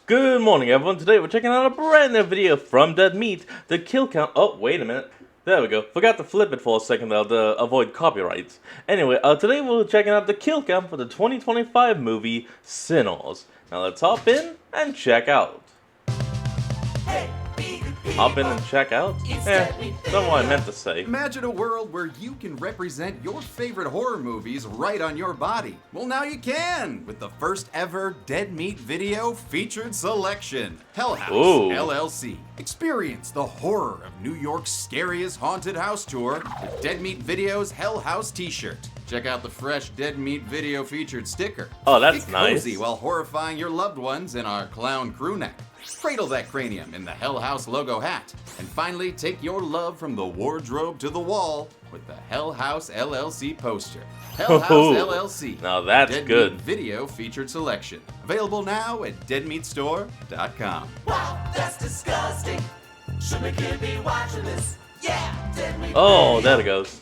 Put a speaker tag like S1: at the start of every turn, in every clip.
S1: Good morning, everyone. Today we're checking out a brand new video from Dead Meat, the kill count. Oh, wait a minute. There we go. Forgot to flip it for a second though to avoid copyrights. Anyway, today we're checking out the kill count for the 2025 movie Sinners. Now let's hop in and check out. Hop in and check out? That's not what I meant to say.
S2: Imagine a world where you can represent your favorite horror movies right on your body. Well, now you can with the first ever Dead Meat video featured selection. Hell House LLC. Experience the horror of New York's scariest haunted house tour with Dead Meat Video's Hell House t-shirt. Check out the fresh Dead Meat Video featured sticker.
S1: Oh, that's
S2: Get
S1: nice.
S2: cozy while horrifying your loved ones in our clown crew neck. Cradle that cranium in the Hell House logo hat. And finally, take your love from the wardrobe to the wall with the Hell House LLC poster. Hell House LLC.
S1: Now that's
S2: Dead
S1: good.
S2: Meat Video featured selection. Available now at deadmeatstore.com.
S3: Wow, that's disgusting. Shouldn't a kid be watching this? Yeah, Dead Meat
S1: Oh,
S3: Video.
S1: there it goes.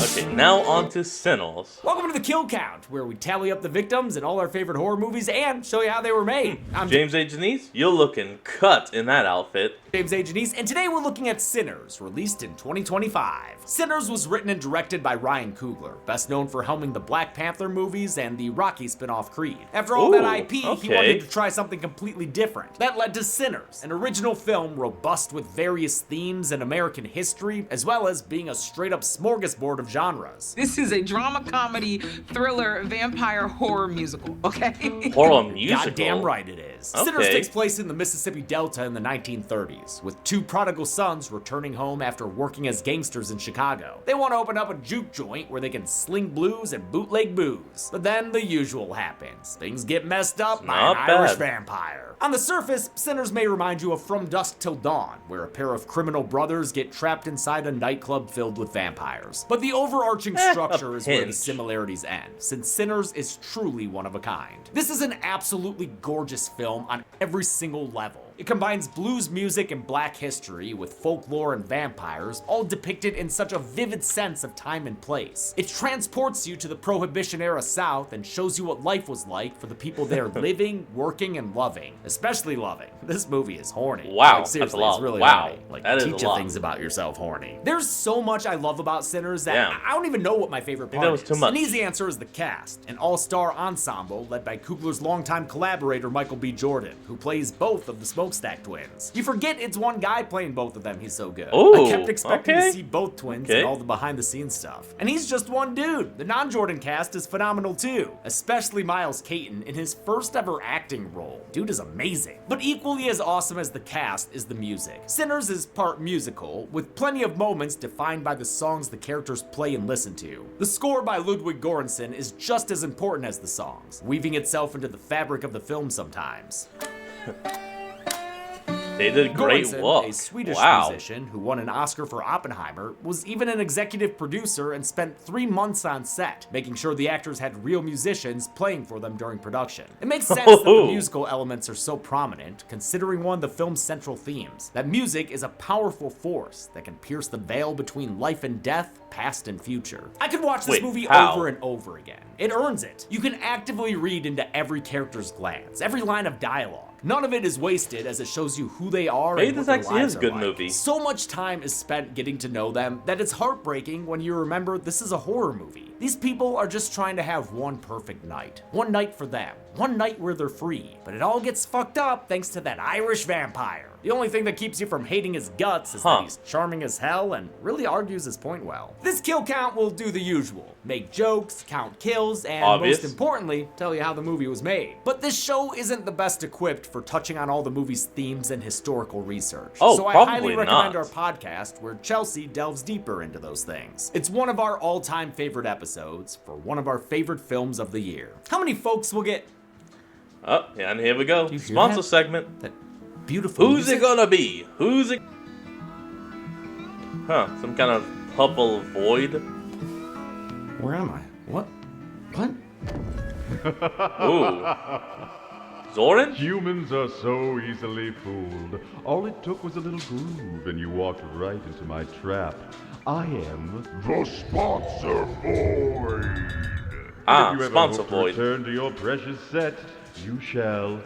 S1: Okay, now on to Sinners.
S4: Welcome to the Kill Count, where we tally up the victims in all our favorite horror movies and show you how they were made. I'm
S1: James A. Janice, you're looking cut in that outfit.
S4: James A. Janice, and today we're looking at Sinners, released in 2025. Sinners was written and directed by Ryan Coogler, best known for helming the Black Panther movies and the Rocky spin-off Creed. After all that IP, he
S1: okay.
S4: wanted to try something completely different. That led to Sinners, an original film robust with various themes and American history, as well as being a straight-up smorgasbord of genres.
S5: This is a drama, comedy, thriller, vampire, horror musical, okay?
S1: Horror musical.
S4: Goddamn right it is.
S1: Okay.
S4: Sinners takes place in the Mississippi Delta in the 1930s, with two prodigal sons returning home after working as gangsters in Chicago. They want to open up a juke joint where they can sling blues and bootleg booze. But then the usual happens. Things get messed up by an
S1: Not
S4: Irish
S1: bad.
S4: vampire. On the surface, Sinners may remind you of From Dusk Till Dawn, where a pair of criminal brothers get trapped inside a nightclub filled with vampires. But the overarching structure is where the
S1: pinch.
S4: similarities end, since Sinners is truly one of a kind. This is an absolutely gorgeous film on every single level. It combines blues music and black history with folklore and vampires, all depicted in such a vivid sense of time and place. It transports you to the Prohibition-era South and shows you what life was like for the people there living, working, and loving. Especially loving. This movie is horny.
S1: Wow,
S4: Like, seriously,
S1: that's a lot.
S4: it's really
S1: Wow,
S4: horny. Like,
S1: that is
S4: teach
S1: a
S4: you
S1: lot.
S4: things about yourself horny. There's so much I love about Sinners that
S1: Damn.
S4: I don't even know what my favorite
S1: think
S4: part
S1: that was
S4: is.
S1: too much.
S4: An easy answer is the cast, an all-star ensemble led by Coogler's longtime collaborator Michael B. Jordan, who plays both of the Smokestack twins. You forget it's one guy playing both of them, he's so good.
S1: Ooh,
S4: I kept expecting
S1: okay.
S4: to see both twins
S1: Okay.
S4: and all the behind-the-scenes stuff. And he's just one dude. The non-Jordan cast is phenomenal too, especially Miles Caton in his first ever acting role. Dude is amazing. But equally as awesome as the cast is the music. Sinners is part musical, with plenty of moments defined by the songs the characters play and listen to. The score by Ludwig Göransson is just as important as the songs, weaving itself into the fabric of the film sometimes.
S1: They did great
S4: Göransson,
S1: work.
S4: a Swedish
S1: Wow.
S4: musician who won an Oscar for Oppenheimer, was even an executive producer and spent 3 months on set, making sure the actors had real musicians playing for them during production. It makes sense that the musical elements are so prominent, considering one of the film's central themes, that music is a powerful force that can pierce the veil between life and death, past and future. I could watch this
S1: Wait,
S4: movie
S1: how?
S4: over and over again. It earns it. You can actively read into every character's glance, every line of dialogue. None of it is wasted as it shows you who they are
S1: Maybe
S4: and what
S1: this
S4: their
S1: actually
S4: lives
S1: is a
S4: are
S1: good
S4: like.
S1: movie.
S4: So much time is spent getting to know them that it's heartbreaking when you remember this is a horror movie. These people are just trying to have one perfect night. One night for them. One night where they're free. But it all gets fucked up thanks to that Irish vampire. The only thing that keeps you from hating his guts is that he's charming as hell and really argues his point well. This kill count will do the usual. Make jokes, count kills, and
S1: Obvious.
S4: most importantly, tell you how the movie was made. But this show isn't the best equipped for touching on all the movie's themes and historical research.
S1: Oh,
S4: so I
S1: probably
S4: highly recommend
S1: not.
S4: our podcast where Chelsea delves deeper into those things. It's one of our all-time favorite episodes for one of our favorite films of the year. How many folks will get
S1: Oh, yeah, and here we go.
S4: you hear
S1: Sponsor
S4: that?
S1: segment.
S4: that beautiful
S1: Who's
S4: music?
S1: it gonna be? Who's it? Huh, some kind of purple void?
S4: Where am I? What? What?
S1: Ooh. Zoran?
S6: Humans are so easily fooled. All it took was a little groove, and you walked right into my trap. I am the Sponsor Void.
S1: Ah,
S6: If you ever
S1: sponsor
S6: hope to
S1: void.
S6: return to your precious set, you shall.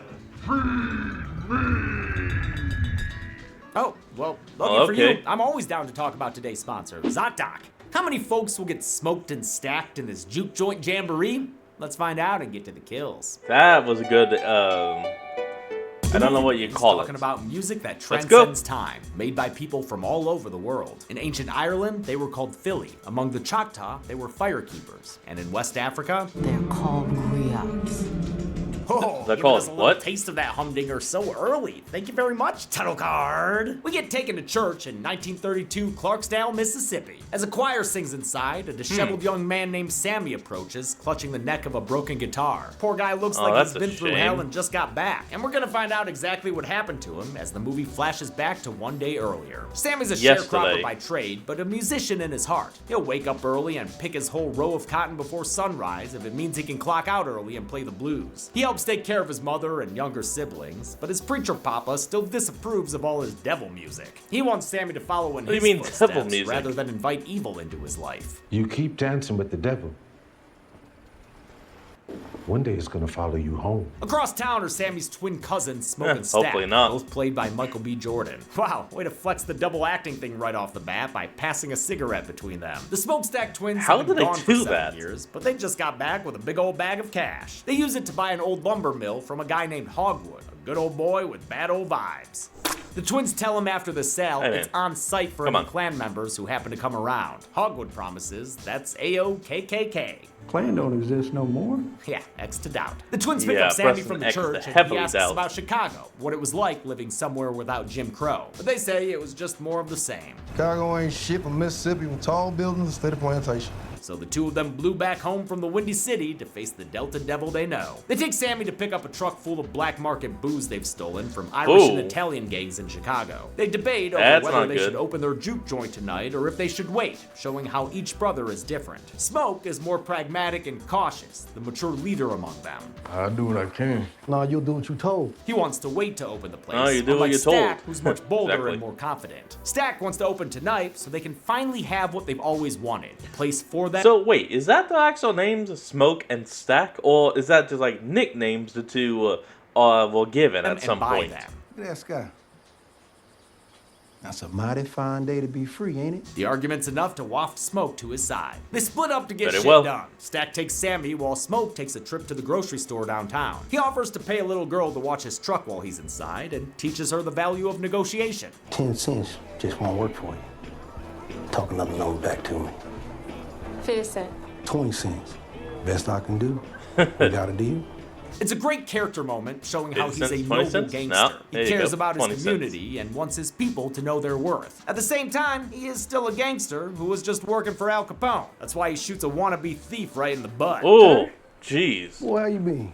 S4: Oh, well, lucky
S1: Oh,
S4: for
S1: okay.
S4: you, I'm always down to talk about today's sponsor, ZocDoc. How many folks will get smoked and stacked in this juke joint jamboree? Let's find out and get to the kills.
S1: That was a good, I don't know what you
S4: He's
S1: call
S4: talking
S1: it.
S4: about music that
S1: Let's go.
S4: transcends time, made by people from all over the world. In ancient Ireland, they were called Fili. Among the Choctaw, they were firekeepers. And in West Africa,
S7: They're called griots.
S4: oh,
S1: They're
S4: giving
S1: called
S4: us a little
S1: what?
S4: taste of that humdinger so early. Thank you very much, title card. We get taken to church in 1932 Clarksdale, Mississippi. As a choir sings inside, a disheveled
S1: Hmm.
S4: young man named Sammy approaches, clutching the neck of a broken guitar. Poor guy looks
S1: Oh,
S4: like
S1: that's
S4: he's
S1: a
S4: been through
S1: shame.
S4: hell and just got back. And we're gonna find out exactly what happened to him as the movie flashes back to one day earlier. Sammy's a sharecropper
S1: Yesterday.
S4: by trade, but a musician in his heart. He'll wake up early and pick his whole row of cotton before sunrise if it means he can clock out early and play the blues. He helps take care of his mother and younger siblings, but his preacher papa still disapproves of all his devil music. He wants Sammy to follow in
S1: What do you
S4: his
S1: mean,
S4: footsteps
S1: devil music?
S4: rather than invite evil into his life.
S8: You keep dancing with the devil. One day it's gonna follow you home.
S4: Across town are Sammy's twin cousins, Smoke
S1: Eh,
S4: and Stack,
S1: hopefully not.
S4: both played by Michael B. Jordan. Wow, way to flex the double acting thing right off the bat by passing a cigarette between them. The Smokestack twins
S1: How
S4: have been
S1: did they
S4: gone for
S1: do
S4: 7
S1: that?
S4: years, but they just got back with a big old bag of cash. They use it to buy an old lumber mill from a guy named Hogwood, a good old boy with bad old vibes. The twins tell him after the sale
S1: Hey, man.
S4: it's on site for
S1: Come
S4: any
S1: on.
S4: clan members who happen to come around. Hogwood promises that's AOKKK.
S9: Clan don't exist no more.
S4: Yeah, X to doubt. The twins pick
S1: Yeah,
S4: up Sammy
S1: press
S4: from
S1: an
S4: the
S1: X to
S4: church and he
S1: heavily
S4: asks
S1: doubt.
S4: about Chicago, what it was like living somewhere without Jim Crow. But they say it was just more of the same.
S9: Chicago ain't shit from Mississippi with tall buildings instead of plantation.
S4: So the two of them blew back home from the Windy City to face the Delta Devil they know. They take Sammy to pick up a truck full of black market booze they've stolen from Irish and
S1: Ooh.
S4: Italian gangs in Chicago. They debate over
S1: That's
S4: whether
S1: not
S4: they
S1: good.
S4: should open their juke joint tonight or if they should wait, showing how each brother is different. Smoke is more pragmatic and cautious, the mature leader among them.
S9: I do what I can. No, you'll do what you told.
S4: He wants to wait to open the place.
S1: No, you do what
S4: unlike
S1: you're
S4: Stack,
S1: told.
S4: who's much bolder
S1: Exactly.
S4: and more confident. Stack wants to open tonight so they can finally have what they've always wanted. A place for them.
S1: So wait, is that the actual names, Smoke and Stack, or is that just like nicknames the two were given
S4: and
S1: at some
S4: buy
S1: point?
S4: them.
S9: Look at that sky. That's a mighty fine day to be free, ain't it?
S4: The argument's enough to waft Smoke to his side. They split up to get
S1: Very
S4: shit
S1: well.
S4: done. Stack takes Sammy while Smoke takes a trip to the grocery store downtown. He offers to pay a little girl to watch his truck while he's inside and teaches her the value of negotiation.
S10: 10 cents just won't work for you. Talk another number back to me.
S7: 50 cents.
S10: 20 cents. Best I can do. We got a deal?
S4: It's a great character moment showing how
S1: 50
S4: he's a
S1: cents, 20
S4: noble
S1: cents?
S4: gangster.
S1: No, there
S4: He
S1: you
S4: cares
S1: go,
S4: about
S1: 20
S4: his
S1: cents.
S4: community and wants his people to know their worth. At the same time, he is still a gangster who was just working for Al Capone. That's why he shoots a wannabe thief right in the butt.
S1: Oh, jeez.
S9: Boy, how you been?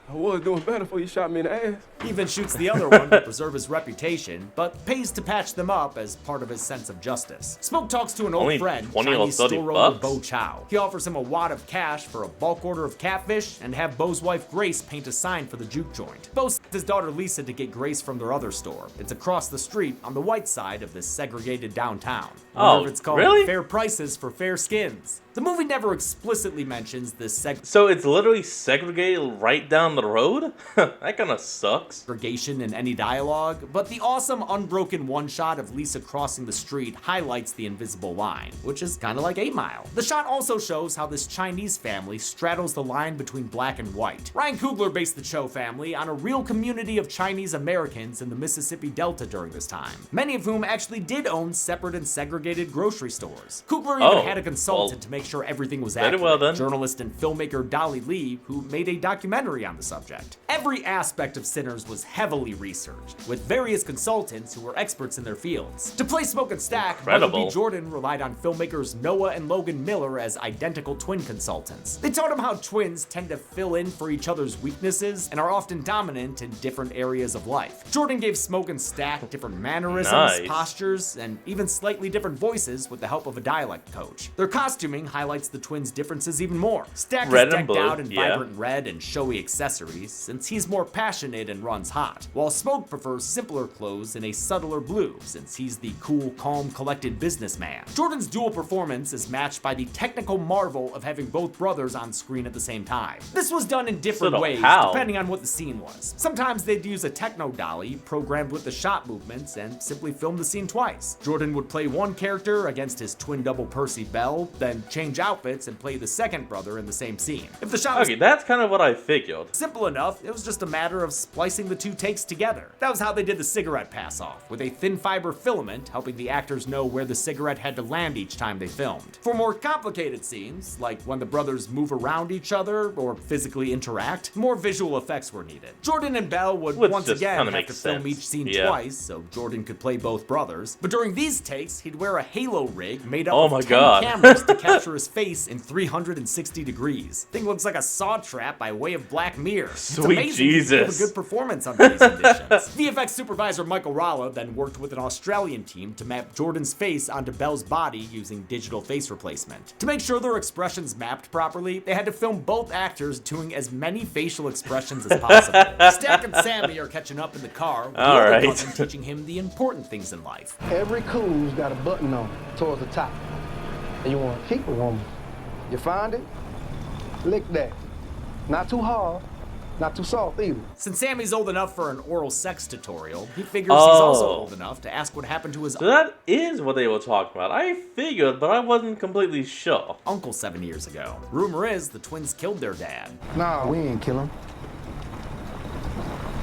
S11: I was doing better before you shot me in the ass.
S4: He even shoots the other one to preserve his reputation, but pays to patch them up as part of his sense of justice. Smoke talks to an old
S1: Only
S4: friend,
S1: 20 or
S4: Chinese
S1: 30
S4: store owner
S1: bucks?
S4: Bo Chow. He offers him a wad of cash for a bulk order of catfish and have Bo's wife Grace paint a sign for the juke joint. Bo sends his daughter Lisa to get Grace from their other store. It's across the street on the white side of this segregated downtown. I wonder
S1: Oh,
S4: if it's called
S1: really?
S4: Fair Prices for Fair Skins. The movie never explicitly mentions this
S1: So it's literally segregated right down the road? That kind of sucks.
S4: segregation in any dialogue, but the awesome unbroken one shot of Lisa crossing the street highlights the invisible line, which is kind of like 8 Mile. The shot also shows how this Chinese family straddles the line between black and white. Ryan Coogler based the Cho family on a real community of Chinese Americans in the Mississippi Delta during this time, many of whom actually did own separate and segregated grocery stores. Coogler even
S1: Oh,
S4: had a consultant
S1: well,
S4: to make sure everything was
S1: very
S4: accurate.
S1: well done.
S4: Journalist and filmmaker Dolly Lee, who made a documentary on the subject. Every aspect of Sinners was heavily researched, with various consultants who were experts in their fields. To play Smoke and Stack, Michael
S1: Incredible.
S4: B. Jordan relied on filmmakers Noah and Logan Miller as identical twin consultants. They taught him how twins tend to fill in for each other's weaknesses and are often dominant in different areas of life. Jordan gave Smoke and Stack different mannerisms,
S1: Nice.
S4: postures, and even slightly different voices with the help of a dialect coach. Their costuming highlights the twins' differences even more. Stack
S1: Red
S4: is
S1: and
S4: decked
S1: blue,
S4: out in
S1: yeah.
S4: vibrant red and showy accessories, since he's more passionate and runs hot, while Smoke prefers simpler clothes in a subtler blue, since he's the cool, calm, collected businessman. Jordan's dual performance is matched by the technical marvel of having both brothers on screen at the same time. This was done in different ways, depending on what the scene was. Sometimes they'd use a techno dolly programmed with the shot movements and simply film the scene twice. Jordan would play one character against his twin double Percy Bell, then change outfits and play the second brother in the same scene. If the shot was
S1: that's kind of what I figured.
S4: simple enough, it was just a matter of splicing the two takes together. That was how they did the cigarette pass-off, with a thin fiber filament helping the actors know where the cigarette had to land each time they filmed. For more complicated scenes, like when the brothers move around each other or physically interact, more visual effects were needed. Jordan and Bell would
S1: Which
S4: once
S1: just
S4: again
S1: kinda
S4: have
S1: makes
S4: to film
S1: sense.
S4: each scene
S1: Yeah.
S4: twice, so Jordan could play both brothers. But during these takes, he'd wear a halo rig made up
S1: Oh
S4: of
S1: my
S4: 10
S1: God.
S4: cameras to capture his face in 360 degrees. Thing looks like a saw trap by way of Black Mirror. It's
S1: Sweet
S4: amazing he could give
S1: Jesus.
S4: a good performance under these conditions. VFX supervisor Michael Ralla then worked with an Australian team to map Jordan's face onto Bell's body using digital face replacement. To make sure their expressions mapped properly, they had to film both actors doing as many facial expressions as possible. Stack and Sammy are catching up in the car, with the
S1: All
S4: other
S1: right.
S4: cousin teaching him the important things in life.
S10: Every cool's got a button on it towards the top. And you want to keep a woman. You find it? Lick that. Not too hard, not too soft either.
S4: Since Sammy's old enough for an oral sex tutorial, he figures he's also
S1: Oh.
S4: old enough to ask what happened to his
S1: So that is what they were talking about. I figured, but I wasn't completely sure.
S4: uncle 7 years ago. Rumor is the twins killed their dad.
S10: Nah, we ain't kill him.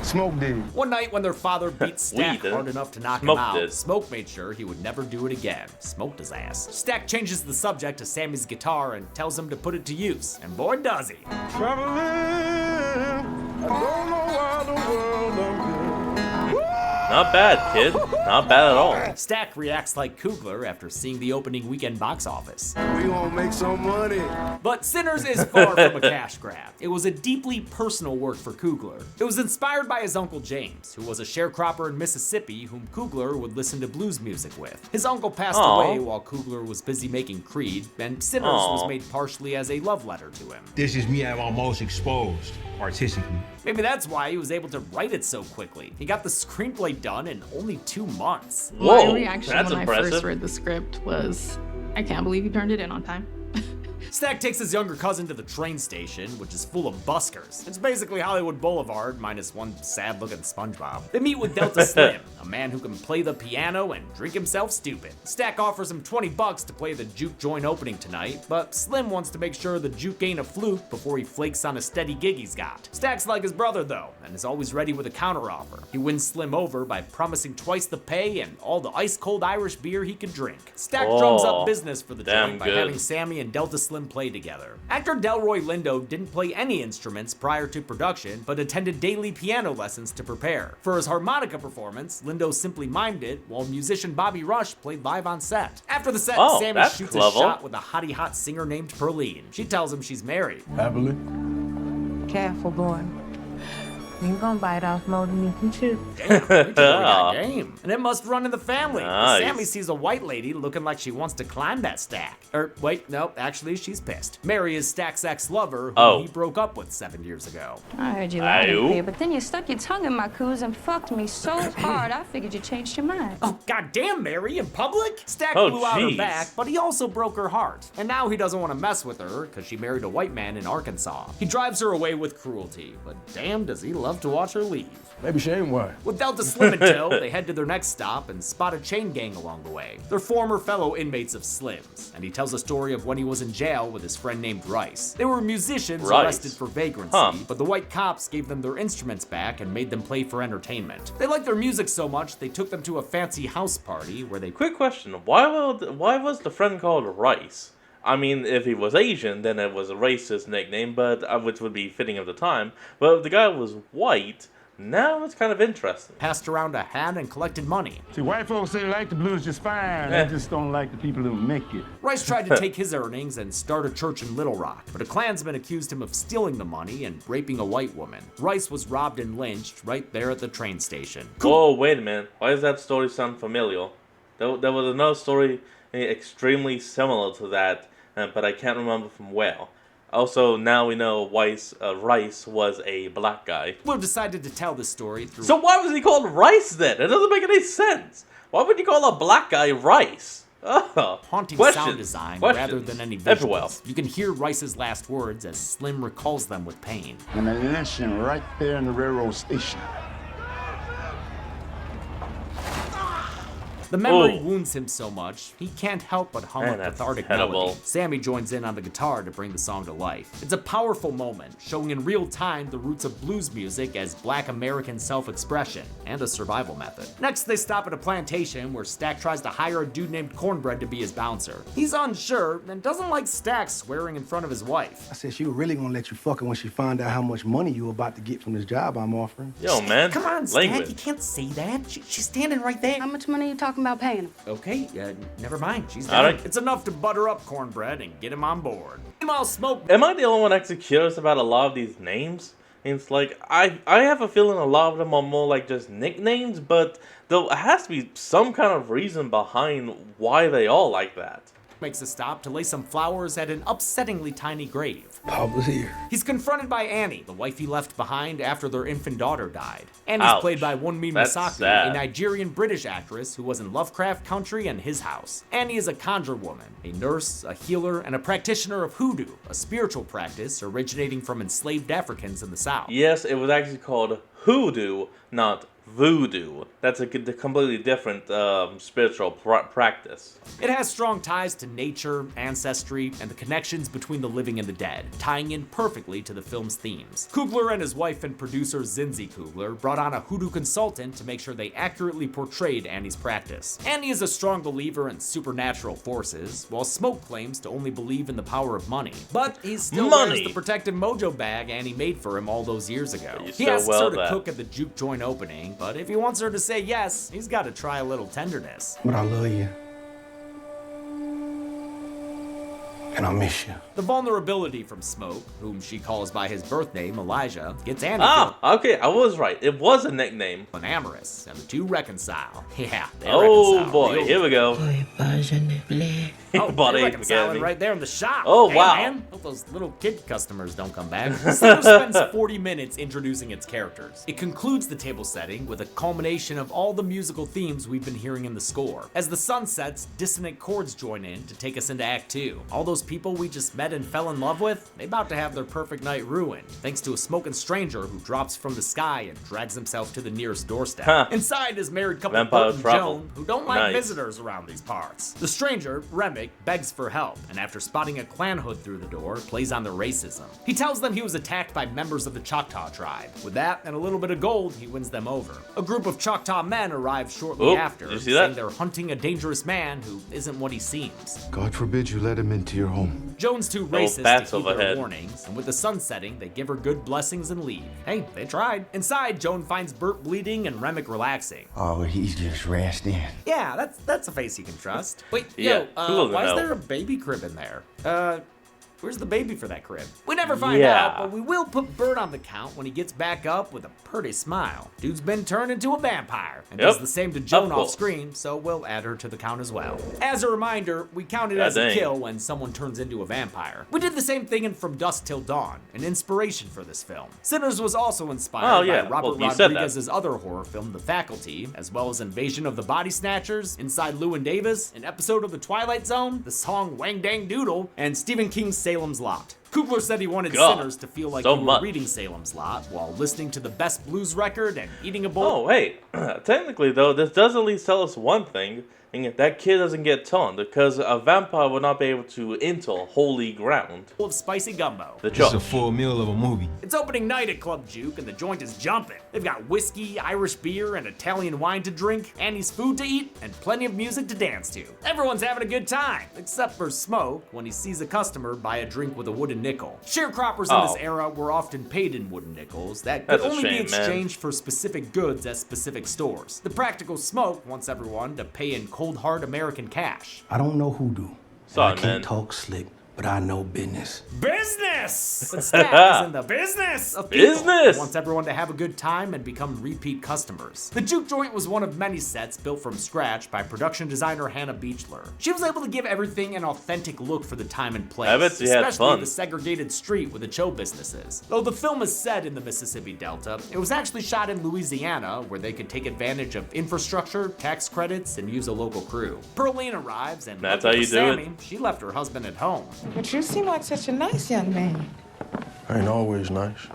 S10: Smoke did.
S4: One night when their father beat Stack
S1: didn't.
S4: hard enough to knock
S1: Smoke
S4: him out,
S1: did.
S4: Smoke made sure he would never do it again. Smoked his ass. Stack changes the subject to Sammy's guitar and tells him to put it to use. And boy does he.
S6: Traveling, I don't know why the world I'm
S1: Not bad, kid. Not bad at all.
S4: Stack reacts like Coogler after seeing the opening weekend box office.
S11: We gonna make some money.
S4: But Sinners is far from a cash grab. It was a deeply personal work for Coogler. It was inspired by his uncle James, who was a sharecropper in Mississippi whom Coogler would listen to blues music with. His uncle passed
S1: Aw.
S4: away while Coogler was busy making Creed, and Sinners
S1: Aw.
S4: was made partially as a love letter to him.
S12: This is me at my most exposed, artistically.
S4: Maybe that's why he was able to write it so quickly. He got the screenplay done in only 2 months.
S1: Whoa,
S13: My reaction
S1: that's
S13: when I
S1: impressive.
S13: first read the script was, I can't believe you turned it in on time.
S4: Stack takes his younger cousin to the train station, which is full of buskers. It's basically Hollywood Boulevard, minus one sad-looking SpongeBob. They meet with Delta Slim, a man who can play the piano and drink himself stupid. Stack offers him $20 to play the juke joint opening tonight, but Slim wants to make sure the juke ain't a fluke before he flakes on a steady gig he's got. Stack's like his brother, though, and is always ready with a counteroffer. He wins Slim over by promising twice the pay and all the ice-cold Irish beer he can drink. Stack drums up business for the
S1: damn
S4: joint by
S1: good.
S4: having Sammy and Delta Slim play together. Actor Delroy Lindo didn't play any instruments prior to production, but attended daily piano lessons to prepare. For his harmonica performance, Lindo simply mimed it, while musician Bobby Rush played live on set. After the set,
S1: Oh,
S4: Sammy
S1: that's
S4: shoots
S1: clever.
S4: a shot with a hottie hot singer named Perlene. She tells him she's married.
S9: Happily.
S7: Careful, boy. You gonna bite off more than you can chew.
S4: Damn, you really got game. And it must run in the family.
S1: Nice.
S4: Sammy sees a white lady looking like she wants to climb that stack. Wait, no, actually she's pissed. Mary is Stack's ex-lover, who he broke up with 7 years ago.
S14: I heard you loud
S1: Aye-oo.
S14: and clear, but then you stuck your tongue in my coos and fucked me so hard I figured you changed your mind.
S4: Oh, goddamn, Mary, in public? Stack
S1: Oh,
S4: blew out her
S1: jeez.
S4: back, but he also broke her heart. And now he doesn't want to mess with her because she married a white man in Arkansas. He drives her away with cruelty, but damn does he love to watch her leave.
S9: Maybe she ain't white.
S4: With Delta Slim in tow, they head to their next stop and spot a chain gang along the way. They're former fellow inmates of Slim's, and he tells a story of when he was in jail with his friend named Rice. They were musicians
S1: Rice.
S4: arrested for vagrancy,
S1: Huh.
S4: but the white cops gave them their instruments back and made them play for entertainment. They liked their music so much, they took them to a fancy house party where they...
S1: Quick question: why was the friend called Rice? I mean, if he was Asian, then it was a racist nickname, but which would be fitting of the time. But if the guy was white, now it's kind of interesting.
S4: Passed around a hat and collected money.
S6: See, white folks say they like the blues just fine.
S1: Eh.
S6: They just don't like the people who make it.
S4: Rice tried to take his earnings and start a church in Little Rock, but a Klansman accused him of stealing the money and raping a white woman. Rice was robbed and lynched right there at the train station.
S1: Whoa, wait a minute. Why does that story sound familiar? There was another story extremely similar to that, but I can't remember from where. Also, now we know Rice was a black guy.
S4: We've decided to tell this story through...
S1: So why was he called Rice then? It doesn't make any sense. Why would you call a black guy Rice?
S4: Haunting sound design rather than any visuals.
S1: Everywhere.
S4: You can hear Rice's last words as Slim recalls them with pain.
S15: And a lynching right there in the railroad station.
S4: The memory wounds him so much, he can't help but hum a cathartic melody. Sammy joins in on the guitar to bring the song to life. It's a powerful moment, showing in real time the roots of blues music as Black American self-expression and a survival method. Next, they stop at a plantation where Stack tries to hire a dude named Cornbread to be his bouncer. He's unsure and doesn't like Stack swearing in front of his wife.
S10: I said she was really gonna let you fuck her when she found out how much money you were about to get from this job I'm offering.
S1: Yo, man.
S4: Come on, Stack, you can't say that. She's standing right there.
S14: How much money are you talking about paying him?
S4: Okay, never mind. She's done. Right. It's enough to butter up Cornbread and get him on board. Meanwhile, Smoke...
S1: Am I the only one actually curious about a lot of these names? It's like, I have a feeling a lot of them are more like just nicknames, but there has to be some kind of reason behind why they all like that.
S4: Makes a stop to lay some flowers at an upsettingly tiny grave.
S10: Pop was here.
S4: He's confronted by Annie, the wife he left behind after their infant daughter died. Annie's played by Wunmi Mosaku, a Nigerian-British actress who was in Lovecraft Country and His House. Annie is a conjure woman, a nurse, a healer, and a practitioner of hoodoo, a spiritual practice originating from enslaved Africans in the South.
S1: Yes, it was actually called hoodoo, not voodoo. That's a completely different spiritual practice.
S4: It has strong ties to nature, ancestry, and the connections between the living and the dead, tying in perfectly to the film's themes. Coogler and his wife and producer Zinzi Coogler brought on a hoodoo consultant to make sure they accurately portrayed Annie's practice. Annie is a strong believer in supernatural forces, while Smoke claims to only believe in the power of money. But he still wears the protective mojo bag Annie made for him all those years ago. He asks her to cook at the juke joint opening, but if he wants her to say yes, he's got to try a little tenderness.
S10: But I love you. And I miss you.
S4: The vulnerability from Smoke, whom she calls by his birth name, Elijah, gets Annie
S1: okay, I was right. It was a nickname.
S4: Amorous, and the two reconcile. Yeah, they
S1: reconcile. Boy, here we go.
S4: They're reconciling right there in the shop.
S1: Oh,
S4: hey,
S1: wow.
S4: Man, hope those little kid customers don't come back. Sinners spends 40 minutes introducing its characters. It concludes the table setting with a culmination of all the musical themes we've been hearing in the score. As the sun sets, dissonant chords join in to take us into Act 2. All those people we just met and fell in love with, they about to have their perfect night ruined, thanks to a smoking stranger who drops from the sky and drags himself to the nearest doorstep. Inside is married couple Bert and Joan, who don't like visitors around these parts. The stranger, Remick, begs for help, and after spotting a clan hood through the door, plays on their racism. He tells them he was attacked by members of the Choctaw tribe. With that and a little bit of gold, he wins them over. A group of Choctaw men arrive shortly after, saying they're hunting a dangerous man who isn't what he seems.
S11: God forbid you let him into your home.
S4: Joan's too racist to heed their warnings, and with the sun setting, they give her good blessings and leave. Hey, they tried. Inside, Joan finds Bert bleeding and Remick relaxing.
S15: Oh, he's just resting.
S4: Yeah, that's a face you can trust. Wait, why is there a baby crib in there? Where's the baby for that crib? We never find out, but we will put Bert on the count when he gets back up with a pretty smile. Dude's been turned into a vampire and does the same to Joan off screen, so we'll add her to the count as well. As a reminder, we count it as a kill when someone turns into a vampire. We did the same thing in From Dusk Till Dawn, an inspiration for this film. Sinners was also inspired by Robert Rodriguez's other horror film, The Faculty, as well as Invasion of the Body Snatchers, Inside Llewyn Davis, an episode of The Twilight Zone, the song Wang Dang Doodle, and Stephen King's Salem's Lot. Coogler said he wanted Sinners to feel like you were reading Salem's Lot while listening to the best blues record and eating a bowl.
S1: Oh, hey, technically though, this does at least tell us one thing. That kid doesn't get toned because a vampire would not be able to enter holy ground.
S4: Full of spicy gumbo.
S12: It's a full meal of a movie.
S4: It's opening night at Club Juke and the joint is jumping. They've got whiskey, Irish beer, and Italian wine to drink, Annie's food to eat, and plenty of music to dance to. Everyone's having a good time, except for Smoke when he sees a customer buy a drink with a wooden nickel. Sharecroppers in this era were often paid in wooden nickels that could only be exchanged for specific goods at specific stores. The practical Smoke wants everyone to pay in cold hard American cash.
S10: I don't know hoodoo.
S1: Sorry,
S10: I can't talk slick,
S15: but I know business.
S4: Business! But Stack is in the business of people.
S1: Business!
S4: He wants everyone to have a good time and become repeat customers. The Juke Joint was one of many sets built from scratch by production designer Hannah Beachler. She was able to give everything an authentic look for the time and place,
S1: I bet she had
S4: especially
S1: fun.
S4: the segregated street where the show business is. Though the film is set in the Mississippi Delta, it was actually shot in Louisiana, where they could take advantage of infrastructure, tax credits, and use a local crew. Pearline arrives, and
S1: That's
S4: lucky
S1: how you
S4: for
S1: do it.
S4: Sammy, she left her husband at home.
S7: But you seem like such a nice young man.
S9: I ain't always nice.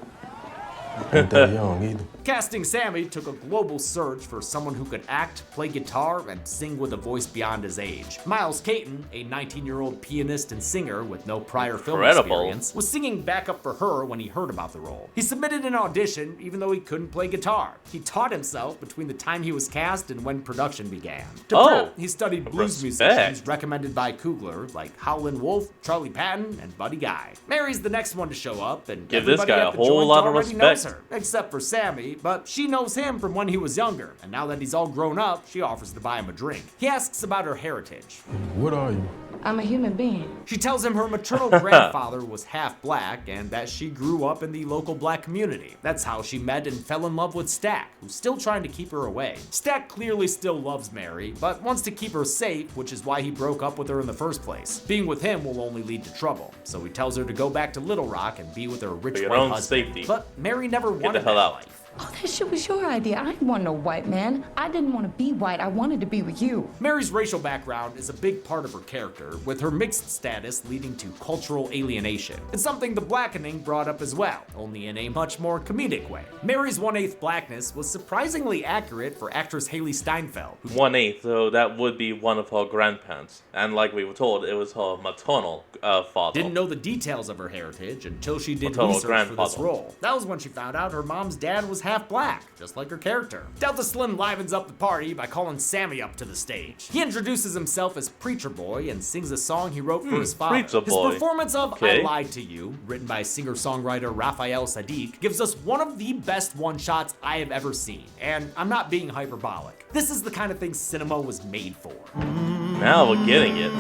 S9: Ain't that young either.
S4: Casting Sammy took a global search for someone who could act, play guitar, and sing with a voice beyond his age. Miles Caton, a 19-year-old pianist and singer with no prior film experience, was singing backup for her when he heard about the role. He submitted an audition even though he couldn't play guitar. He taught himself between the time he was cast and when production began. To prep, he studied blues musicians recommended by Coogler like Howlin' Wolf, Charlie Patton, and Buddy Guy. Mary's the next one to show up, and
S1: Give this
S4: everybody
S1: guy
S4: at
S1: a
S4: the
S1: whole
S4: joint
S1: lot of
S4: already knows
S1: respect.
S4: her, except for Sammy, but she knows him from when he was younger, and now that he's all grown up, she offers to buy him a drink. He asks about her heritage.
S9: What are you?
S14: I'm a human being.
S4: She tells him her maternal grandfather was half black and that she grew up in the local black community. That's how she met and fell in love with Stack, who's still trying to keep her away. Stack clearly still loves Mary, but wants to keep her safe, which is why he broke up with her in the first place. Being with him will only lead to trouble, so he tells her to go back to Little Rock and be with her rich
S1: For your
S4: white
S1: own
S4: husband.
S1: safety.
S4: But Mary never
S1: Get
S4: wanted
S1: the hell
S4: that
S1: out.
S4: life.
S14: Oh, that shit was your idea. I didn't want no white man. I didn't want to be white. I wanted to be with you.
S4: Mary's racial background is a big part of her character, with her mixed status leading to cultural alienation. It's something The Blackening brought up as well, only in a much more comedic way. Mary's 1/8 blackness was surprisingly accurate for actress Haley Steinfeld.
S1: 1/8, so that would be one of her grandparents. And like we were told, it was her maternal father.
S4: Didn't know the details of her heritage until she did
S1: Maternal
S4: research for this
S1: grandfather.
S4: role. That was when she found out her mom's dad was half black, just like her character. Delta Slim livens up the party by calling Sammy up to the stage. He introduces himself as Preacher Boy and sings a song he wrote for his father.
S1: Preacher
S4: His
S1: Boy.
S4: performance of
S1: Okay.
S4: I Lied to You, written by singer-songwriter Raphael Sadiq, gives us one of the best one-shots I have ever seen. And I'm not being hyperbolic. This is the kind of thing cinema was made for.
S1: Now we're getting it.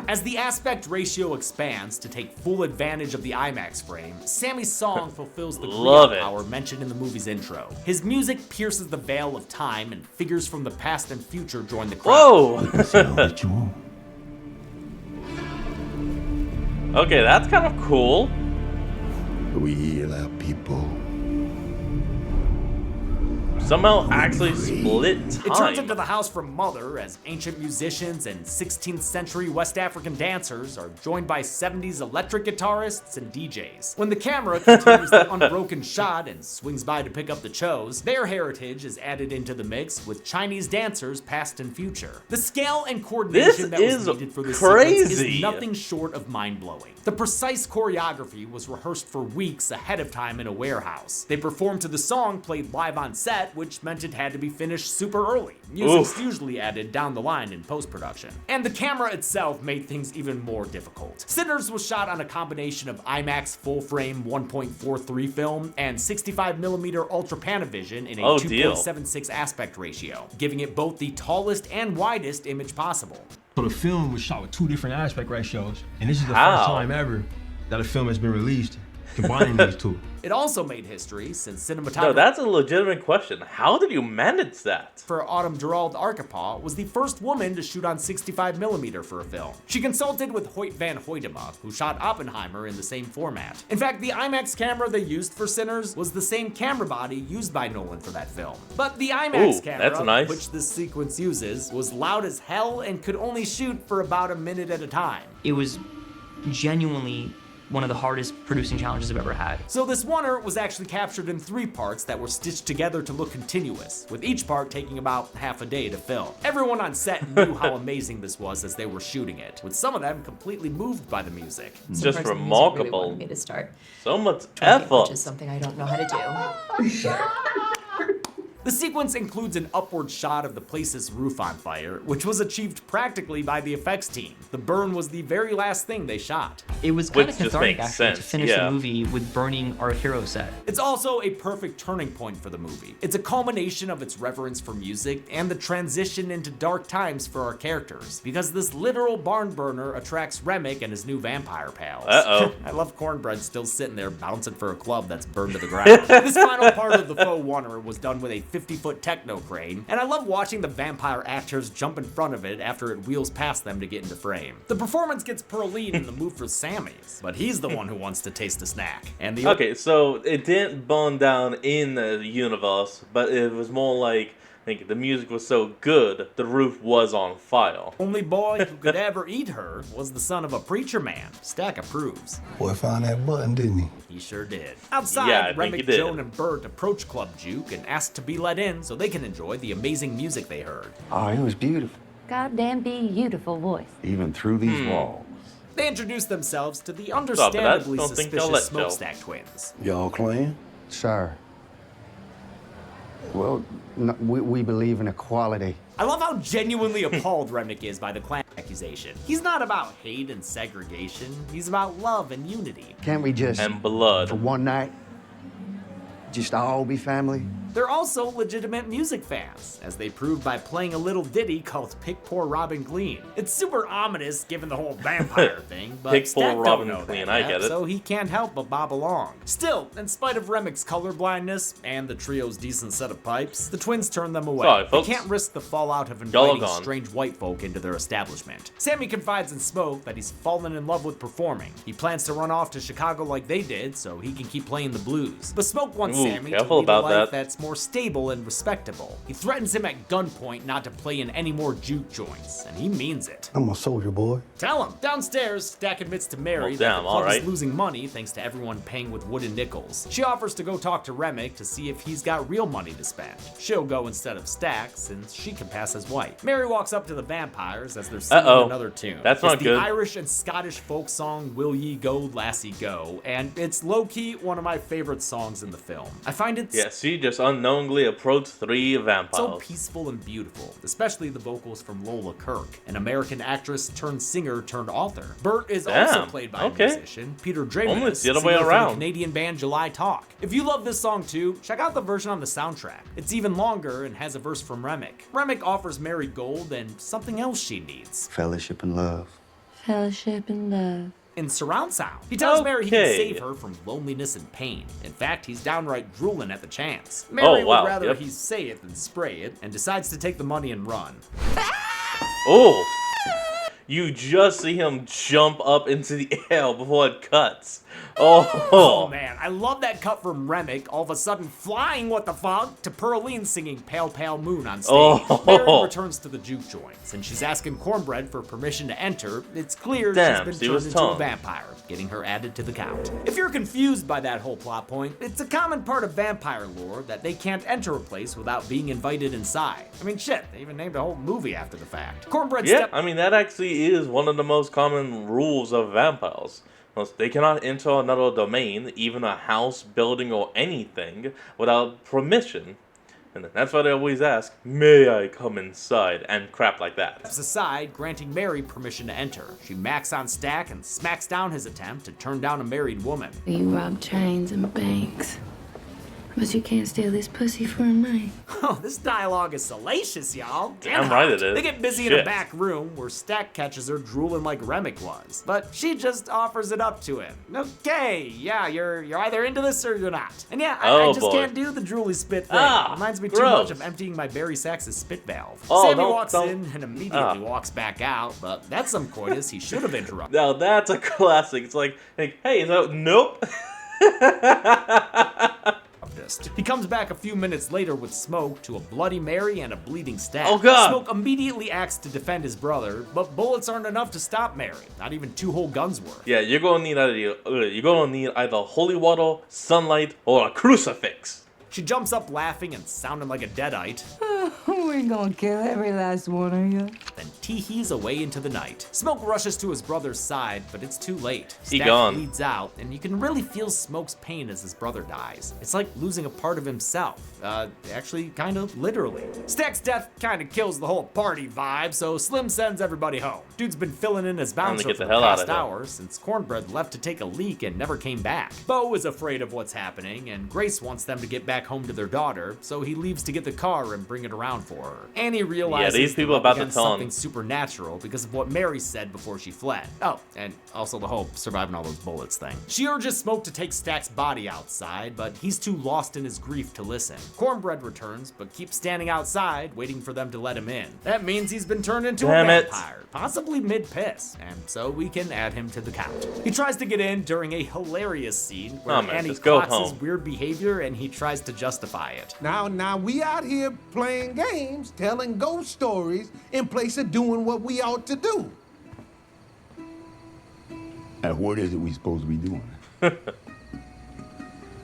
S4: As the aspect ratio expands to take full advantage of the IMAX frame, Sammy's song fulfills the
S1: Love
S4: creative
S1: it.
S4: power mentioned in the movie's intro. His music pierces the veil of time and figures from the past and future join the crowd.
S1: Whoa! Okay, that's kind of cool.
S15: We heal our people.
S1: Somehow actually split time.
S4: It turns into the house from Mother as ancient musicians and 16th century West African dancers are joined by 70s electric guitarists and DJs. When the camera continues the unbroken shot and swings by to pick up the Chos, their heritage is added into the mix with Chinese dancers past and future. The scale and coordination that was needed for this sequence
S1: crazy.
S4: is nothing short of mind-blowing. The precise choreography was rehearsed for weeks ahead of time in a warehouse. They performed to the song played live on set, which meant it had to be finished super early. Music's usually added down the line in post-production. And the camera itself made things even more difficult. Sinners was shot on a combination of IMAX full-frame 1.43 film and 65mm Ultra Panavision in a 2.76 aspect ratio, giving it both the tallest and widest image possible.
S12: So the film was shot with 2 different aspect ratios, and this is the
S1: How?
S12: first time ever that a film has been released combining these 2.
S4: It also made history since cinematography.
S1: No, that's a legitimate question. How did you manage that?
S4: For Autumn Gerald Arkapaw was the first woman to shoot on 65mm for a film. She consulted with Hoyt van Hoytema, who shot Oppenheimer in the same format. In fact, the IMAX camera they used for Sinners was the same camera body used by Nolan for that film. But the IMAX camera,
S1: that's nice.
S4: which this sequence uses, was loud as hell and could only shoot for about a minute at a time.
S16: It was genuinely one of the hardest producing challenges I've ever had.
S4: So this oneer was actually captured in 3 parts that were stitched together to look continuous, with each part taking about half a day to film. Everyone on set knew how amazing this was as they were shooting it, with some of them completely moved by the music.
S1: It's just remarkable.
S17: Really wanted me to start
S1: So much
S17: trumpet,
S1: effort.
S17: which is something I don't know how to do.
S4: The sequence includes an upward shot of the place's roof on fire, which was achieved practically by the effects team. The burn was the very last thing they shot.
S16: It was kind of
S1: Which just
S16: cathartic
S1: makes
S16: actually to
S1: sense,
S16: finish
S1: yeah.
S16: the movie with burning our hero set.
S4: It's also a perfect turning point for the movie. It's a culmination of its reverence for music and the transition into dark times for our characters, because this literal barn burner attracts Remick and his new vampire pals.
S1: Uh-oh.
S4: I love Cornbread still sitting there bouncing for a club that's burned to the ground. This final part of the faux wonder was done with a 50-foot techno crane, and I love watching the vampire actors jump in front of it after it wheels past them to get into frame. The performance gets Pearline in the mood for Sammy's, but he's the one who wants to taste a snack. And the
S1: Okay, so it didn't burn down in the universe, but it was more like, I think the music was so good, the roof was on fire.
S4: only boy who could ever eat her was the son of a preacher man. Stack approves.
S9: Boy found that button, didn't he?
S4: He sure did. Outside,
S1: Yeah, I think he
S4: Remick,
S1: did.
S4: Joan, and Bert approach Club Juke and ask to be let in so they can enjoy the amazing music they heard.
S11: Oh, it was beautiful.
S17: Goddamn beautiful voice.
S11: Even through these walls.
S4: They introduce themselves to the
S1: Stop it, I
S4: understandably
S1: don't think they'll
S4: suspicious
S1: let Joe.
S4: Smokestack twins.
S11: Y'all clean?
S10: Sir. Well, no, we believe in equality.
S4: I love how genuinely appalled Remick is by the clan accusation. He's not about hate and segregation, he's about love and unity.
S10: Can't we just,
S1: And blood.
S10: for one night, just all be family?
S4: They're also legitimate music fans, as they prove by playing a little ditty called Pick Poor Robin Clean. It's super ominous given the whole vampire thing, but
S1: Pick
S4: Stack
S1: Poor
S4: don't
S1: Robin
S4: know
S1: Clean,
S4: that
S1: I
S4: yet,
S1: get it.
S4: so he can't help but bob along. Still, in spite of Remick's colorblindness and the trio's decent set of pipes, the twins turn them away.
S1: Sorry,
S4: They
S1: folks.
S4: can't risk the fallout of
S1: Y'all are
S4: inviting
S1: gone.
S4: strange white folk into their establishment. Sammy confides in Smoke that he's fallen in love with performing. He plans to run off to Chicago like they did so he can keep playing the blues. But Smoke wants
S1: Ooh,
S4: Sammy to
S1: careful
S4: lead a
S1: about
S4: life
S1: that.
S4: that's more stable and respectable. He threatens him at gunpoint not to play in any more juke joints, and he means it.
S9: I'm a soldier boy.
S4: Tell him. Downstairs, Stack admits to Mary
S1: Well,
S4: that
S1: damn,
S4: the club
S1: alright.
S4: is losing money thanks to everyone paying with wooden nickels. She offers to go talk to Remick to see if he's got real money to spend. She'll go instead of Stack since she can pass as white. Mary walks up to the vampires as they're singing
S1: Uh-oh.
S4: another tune.
S1: That's
S4: it's
S1: not
S4: the
S1: good.
S4: Irish and Scottish folk song Will Ye Go, Lassie Go, and it's low-key one of my favorite songs in the film. I find it's
S1: Yeah, she just unknowingly approached 3 vampires.
S4: so peaceful and beautiful, especially the vocals from Lola Kirk, an American actress turned singer turned author. Bert is also
S1: Damn,
S4: played by
S1: okay.
S4: a musician, Peter
S1: Almost
S4: Draymond,
S1: the other way around.
S4: Canadian band July Talk. If you love this song too, check out the version on the soundtrack. It's even longer and has a verse from Remick. Remick offers Mary gold and something else she needs.
S11: Fellowship and love.
S17: Fellowship and love.
S4: In surround sound. He tells Mary he can
S1: Okay.
S4: save her from loneliness and pain. In fact, he's downright drooling at the chance. Mary
S1: wow,
S4: would rather
S1: yep.
S4: he say it than spray it, and decides to take the money and run.
S1: Oh! You just see him jump up into the air before it cuts.
S4: Oh
S1: Oh!
S4: man, I love that cut from Remick, all of a sudden flying what the fuck, to Pearline singing Pale Pale Moon on stage.
S1: Oh.
S4: Mary returns to the juke joints, and she's asking Cornbread for permission to enter. It's clear
S1: Damn,
S4: she's
S1: she
S4: been
S1: was
S4: turned into a
S1: tongue.
S4: vampire, getting her added to the count. If you're confused by that whole plot point, it's a common part of vampire lore that they can't enter a place without being invited inside. I mean, shit, they even named a whole movie after the fact. Cornbread
S1: Yeah, I mean, that actually is one of the most common rules of vampires. They cannot enter another domain, even a house, building, or anything, without permission. And that's why they always ask, may I come inside? And crap like that.
S4: steps aside, granting Mary permission to enter. She macks on Stack and smacks down his attempt to turn down a married woman.
S17: You rob trains and banks, but you can't steal this pussy for a night.
S4: Oh, this dialogue is salacious, y'all.
S1: Damn
S4: And
S1: right
S4: hot.
S1: it is.
S4: They get busy in a
S1: Shit.
S4: back room where Stack catches her drooling like Remick was, but she just offers it up to him. Okay, yeah, you're either into this or you're not. And yeah, I
S1: Oh,
S4: just
S1: boy.
S4: can't do the drooly spit thing.
S1: Ah,
S4: Reminds me too
S1: gross.
S4: much of emptying my Barry Sachs's spit valve.
S1: Oh,
S4: Sammy
S1: don't-
S4: walks
S1: don't-
S4: in and immediately walks back out, but that's some coitus he should have interrupted.
S1: Now that's a classic. It's like hey, so nope.
S4: He comes back a few minutes later with Smoke to a Bloody Mary and a bleeding Stack.
S1: Oh, God.
S4: Smoke immediately acts to defend his brother, but bullets aren't enough to stop Mary. Not even 2 whole guns worth.
S1: Yeah, you're gonna need either holy water, sunlight, or a crucifix.
S4: She jumps up laughing and sounding like a deadite.
S17: Oh, we're
S7: We gonna kill every last one of you.
S4: Then tee-hees away into the night. Smoke rushes to his brother's side, but it's too late.
S1: He
S4: Stack
S1: gone.
S4: bleeds out, and you can really feel Smoke's pain as his brother dies. It's like losing a part of himself. Actually, kind of literally. Stack's death kind of kills the whole party vibe, so Slim sends everybody home. Dude's been filling in as bouncer
S1: get
S4: for
S1: the
S4: the
S1: hell out
S4: past
S1: of here.
S4: hour since Cornbread left to take a leak and never came back. Bo is afraid of what's happening, and Grace wants them to get back home to their daughter, so he leaves to get the car and bring it around for her. Annie realizes
S1: these people
S4: they're up
S1: about to
S4: against
S1: tell him.
S4: something supernatural because of what Mary said before she fled. Oh, and also the whole surviving all those bullets thing. She urges Smoke to take Stack's body outside, but he's too lost in his grief to listen. Cornbread returns, but keeps standing outside, waiting for them to let him in. That means he's been turned into
S1: Damn
S4: a
S1: it.
S4: vampire, possibly mid-piss, and so we can add him to the count. He tries to get in during a hilarious scene where
S1: Oh, man,
S4: Annie
S1: just go
S4: clocks his
S1: home.
S4: weird behavior and he tries to justify it.
S18: Now, we out here playing games, telling ghost stories, in place of doing what we ought to do.
S15: And what is it we supposed to be doing?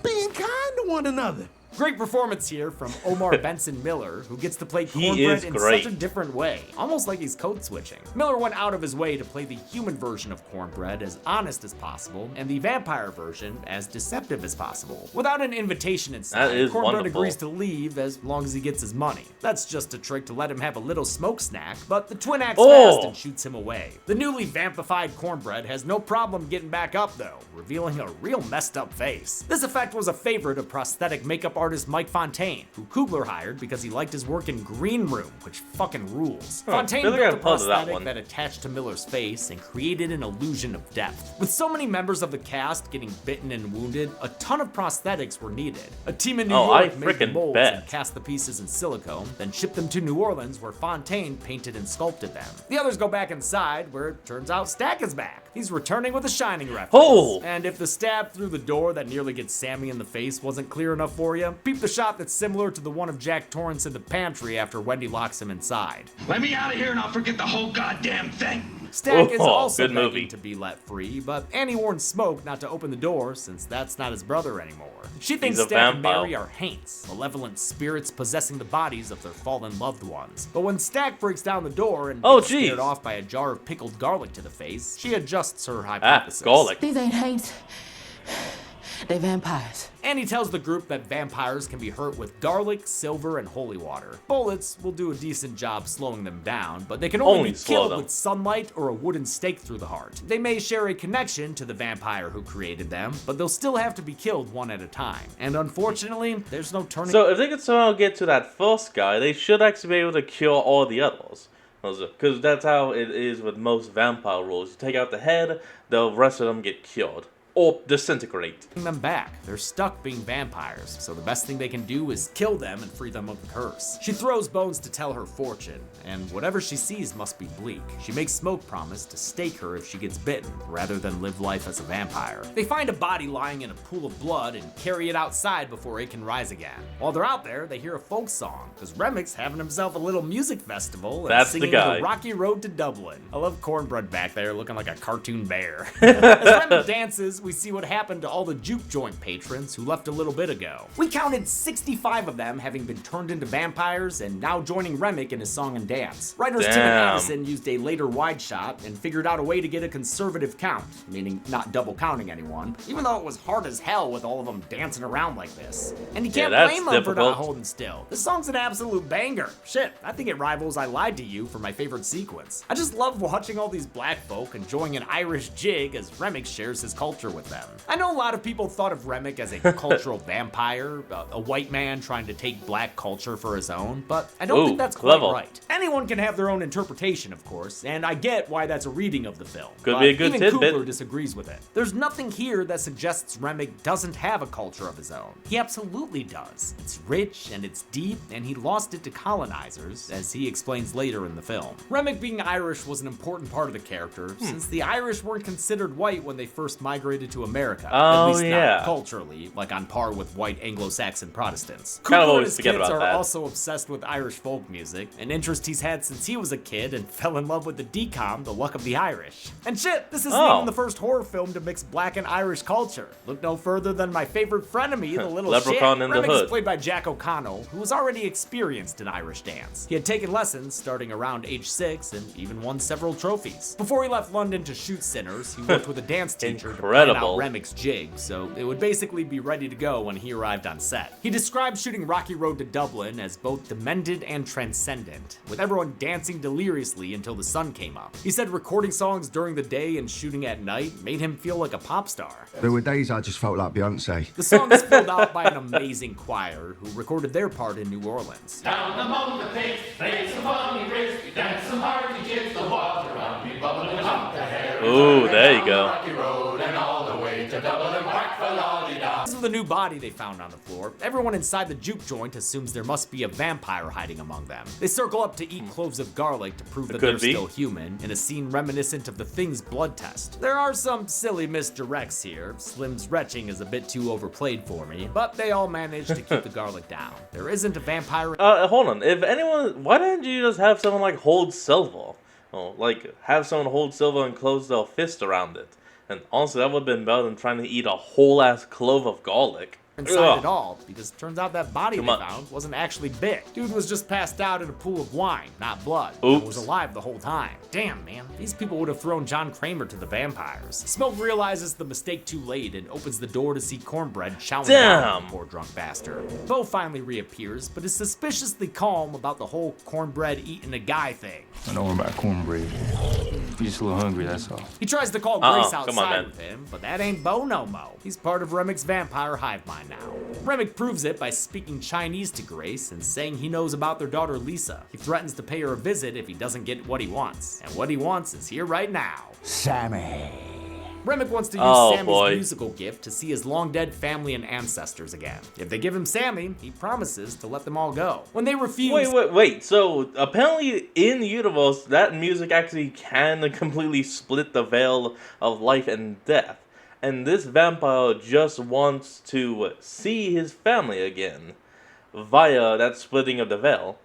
S18: Being kind to one another.
S4: Great performance here from Omar Benson Miller, who gets to play
S1: He
S4: Cornbread
S1: is
S4: in
S1: great.
S4: such a different way, almost like he's code switching. Miller went out of his way to play the human version of Cornbread as honest as possible, and the vampire version as deceptive as possible. Without an invitation inside,
S1: That is
S4: Cornbread
S1: wonderful.
S4: agrees to leave as long as he gets his money. That's just a trick to let him have a little smoke snack, but the twin acts fast and shoots him away. The newly vampified Cornbread has no problem getting back up though, revealing a real messed up face. This effect was a favorite of prosthetic makeup artist Mike Fontaine, who Kugler hired because he liked his work in Green Room, which fucking rules.
S1: Huh,
S4: Fontaine
S1: feel like
S4: built a
S1: I've heard of that
S4: prosthetic
S1: one.
S4: that attached to Miller's face and created an illusion of depth. With so many members of the cast getting bitten and wounded, a ton of prosthetics were needed. A team in New
S1: Oh, I
S4: York made the
S1: frickin'
S4: molds
S1: bet.
S4: and cast the pieces in silicone, then shipped them to New Orleans where Fontaine painted and sculpted them. The others go back inside where it turns out Stack is back. He's returning with a Shining reference.
S1: Oh!
S4: And if the stab through the door that nearly gets Sammy in the face wasn't clear enough for you, peep the shot that's similar to the one of Jack Torrance in the pantry after Wendy locks him inside.
S3: Let me out of here and I'll forget the whole goddamn thing.
S4: Stack is
S1: Oh,
S4: also
S1: good
S4: begging
S1: movie.
S4: to be let free, but Annie warns Smoke not to open the door since that's not his brother anymore. She thinks
S1: He's a
S4: Stack and
S1: vampire.
S4: Mary are haints, malevolent spirits possessing the bodies of their fallen loved ones. But when Stack breaks down the door and
S1: Oh,
S4: gets scared
S1: jeez.
S4: off by a jar of pickled garlic to the face, she adjusts her hypothesis.
S1: garlic.
S7: These ain't hates. They vampires.
S4: Annie tells the group that vampires can be hurt with garlic, silver, and holy water. Bullets will do a decent job slowing them down, but they can only
S1: Only
S4: be
S1: slow
S4: killed
S1: them.
S4: with sunlight or a wooden stake through the heart. They may share a connection to the vampire who created them, but they'll still have to be killed one at a time. And unfortunately, there's no turning.
S1: So if they could somehow get to that first guy, they should actually be able to cure all the others. Because that's how it is with most vampire rules. You take out the head, the rest of them get cured. Or disintegrate.
S4: them back. They're stuck being vampires, so the best thing they can do is kill them and free them of the curse. She throws Bones to tell her fortune, and whatever she sees must be bleak. She makes Smoke promise to stake her if she gets bitten, rather than live life as a vampire. They find a body lying in a pool of blood and carry it outside before it can rise again. While they're out there, they hear a folk song, because Remic's having himself a little music festival and
S1: That's the
S4: singing
S1: guy.
S4: the Rocky Road to Dublin. I love Cornbread back there looking like a cartoon bear. As Remic dances, we see what happened to all the juke joint patrons who left a little bit ago. We counted 65 of them having been turned into vampires and now joining Remic in his song and dance. Writers Tim and
S1: Damn.
S4: Addison used a later wide shot and figured out a way to get a conservative count, meaning not double counting anyone, even though it was hard as hell with all of them dancing around like this. And you
S1: Yeah,
S4: can't
S1: that's
S4: blame them for not
S1: difficult.
S4: holding still. This song's an absolute banger. Shit, I think it rivals I Lied to You for my favorite sequence. I just love watching all these black folk enjoying an Irish jig as Remic shares his culture with them. I know a lot of people thought of Remic as a cultural vampire, a white man trying to take black culture for his own, but I don't
S1: Ooh,
S4: think that's
S1: clever.
S4: quite right. Anyone can have their own interpretation, of course, and I get why that's a reading of the film.
S1: Could
S4: but
S1: be a good
S4: even
S1: tidbit.
S4: Kugler disagrees with it. There's nothing here that suggests Remic doesn't have a culture of his own. He absolutely does. It's rich and it's deep, and he lost it to colonizers, as he explains later in the film. Remic being Irish was an important part of the character, since the Irish weren't considered white when they first migrated adapted to America,
S1: Oh,
S4: at least
S1: yeah.
S4: not culturally, like on par with white Anglo-Saxon Protestants.
S1: Kind of
S4: Cooper and
S1: always
S4: his
S1: forget
S4: kids
S1: about
S4: are
S1: that.
S4: also obsessed with Irish folk music, an interest he's had since he was a kid and fell in love with the DCOM, The Luck of the Irish. And shit, this isn't even the first horror film to mix black and Irish culture. Look no further than my favorite frenemy, the little
S1: Leprechaun
S4: shit.
S1: in the
S4: Remick is
S1: Hood.
S4: played by Jack O'Connell, who was already experienced in Irish dance. He had taken lessons starting around age 6 and even won several trophies. Before he left London to shoot Sinners, he worked with a dance teacher to plan out
S1: Incredible.
S4: Remick's jig, so it would basically be ready to go when he arrived on set. He described shooting Rocky Road to Dublin as both demented and transcendent, with everyone dancing deliriously until the sun came up. He said recording songs during the day and shooting at night made him feel like a pop star.
S12: There were days I just felt like Beyonce.
S4: The song is filled out by an amazing choir who recorded their part in New Orleans.
S3: Down among the pigs, play some funny tricks, dance some hearty jigs, the water around me bubbling up the hair.
S1: Ooh, there you go.
S3: Rocky Road and all the way to Dublin, whack for lolly-da.
S4: Because of the new body they found on the floor, everyone inside the juke joint assumes there must be a vampire hiding among them. They circle up to eat cloves of garlic to prove that
S1: could
S4: they're
S1: be.
S4: still human, in a scene reminiscent of the Thing's blood test. There are some silly misdirects here. Slim's retching is a bit too overplayed for me, but they all manage to keep the garlic down. There isn't a vampire.
S1: Hold on. If anyone, why didn't you just have someone like hold Silva? Oh, like have someone hold Silva and close their fist around it. And honestly, that would have been better than trying to eat a whole ass clove of garlic.
S4: Inside
S1: Ugh.
S4: it all, because it turns out that body
S1: Too
S4: they
S1: much.
S4: found wasn't actually big. Dude was just passed out in a pool of wine, not blood.
S1: Oops.
S4: And was alive the whole time. Damn, man. These people would have thrown John Kramer to the vampires. Smoke realizes the mistake too late and opens the door to see Cornbread chowing down on the poor drunk bastard. Bo finally reappears, but is suspiciously calm about the whole Cornbread eating a guy thing.
S19: I don't worry about cornbread. You just a little hungry, that's all.
S4: He tries to call
S1: Uh-oh,
S4: Grace
S1: come on,
S4: outside
S1: man.
S4: with him, but that ain't Bo no mo. He's part of Remick's vampire hive mind now. Remick proves it by speaking Chinese to Grace and saying he knows about their daughter Lisa. He threatens to pay her a visit if he doesn't get what he wants. And what he wants is here right now.
S11: Sammy.
S4: Remick wants to use
S1: Oh,
S4: Sammy's
S1: boy.
S4: musical gift to see his long-dead family and ancestors again. If they give him Sammy, he promises to let them all go. When they refuse...
S1: Wait. So apparently in the universe, that music actually can completely split the veil of life and death. And this vampire just wants to see his family again via that splitting of the veil.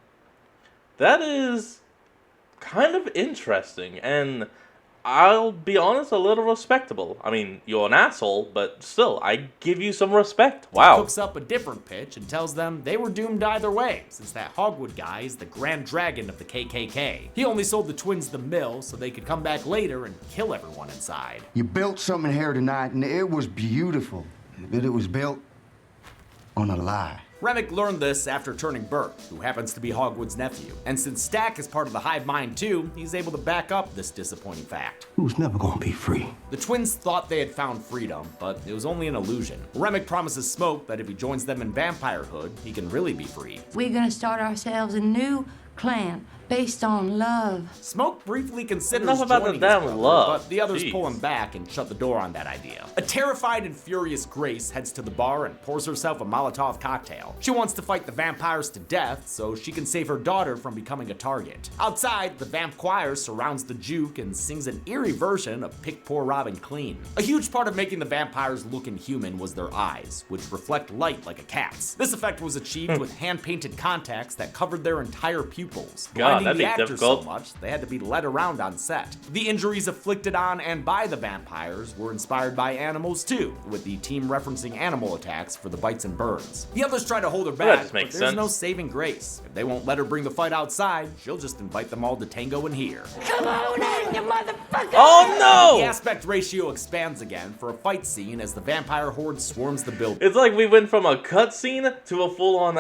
S1: That is kind of interesting, and I'll be honest, a little respectable. I mean, you're an asshole, but still, I give you some respect. Wow.
S4: Cooks up a different pitch and tells them they were doomed either way, since that Hogwood guy is the Grand Dragon of the KKK. He only sold the twins the mill so they could come back later and kill everyone inside.
S11: You built something here tonight, and it was beautiful. But it was built on a lie.
S4: Remick learned this after turning Bert, who happens to be Hogwood's nephew. And since Stack is part of the hive mind too, he's able to back up this disappointing fact.
S11: Who's never gonna be free?
S4: The twins thought they had found freedom, but it was only an illusion. Remick promises Smoke that if he joins them in Vampirehood, he can really be free.
S17: We're gonna start ourselves a new clan based on love.
S4: Smoke briefly considers
S1: Enough about the
S4: joining his
S1: damn
S4: brother,
S1: love.
S4: but the others
S1: Jeez.
S4: pull him back and shut the door on that idea. A terrified and furious Grace heads to the bar and pours herself a Molotov cocktail. She wants to fight the vampires to death so she can save her daughter from becoming a target. Outside, the vamp choir surrounds the juke and sings an eerie version of Pick Poor Robin Clean. A huge part of making the vampires look inhuman was their eyes, which reflect light like a cat's. This effect was achieved with hand-painted contacts that covered their entire pupils,
S1: God,
S4: blinding
S1: that'd
S4: the
S1: be
S4: actors
S1: difficult.
S4: so much they had to be led around on set. The injuries inflicted on and by the vampires were inspired by animals too, with the team referencing animal attacks for the bites and burns. The others try to hold her
S1: Well, that
S4: back,
S1: just
S4: but
S1: makes
S4: there's
S1: sense.
S4: no saving Grace. If they won't let her bring the fight outside, she'll just invite them all to tango in here.
S17: Come on in, you motherfucker!
S1: Oh no!
S4: The aspect ratio expands again for a fight scene as the vampire horde swarms the building.
S1: It's like we went from a cutscene to a full-on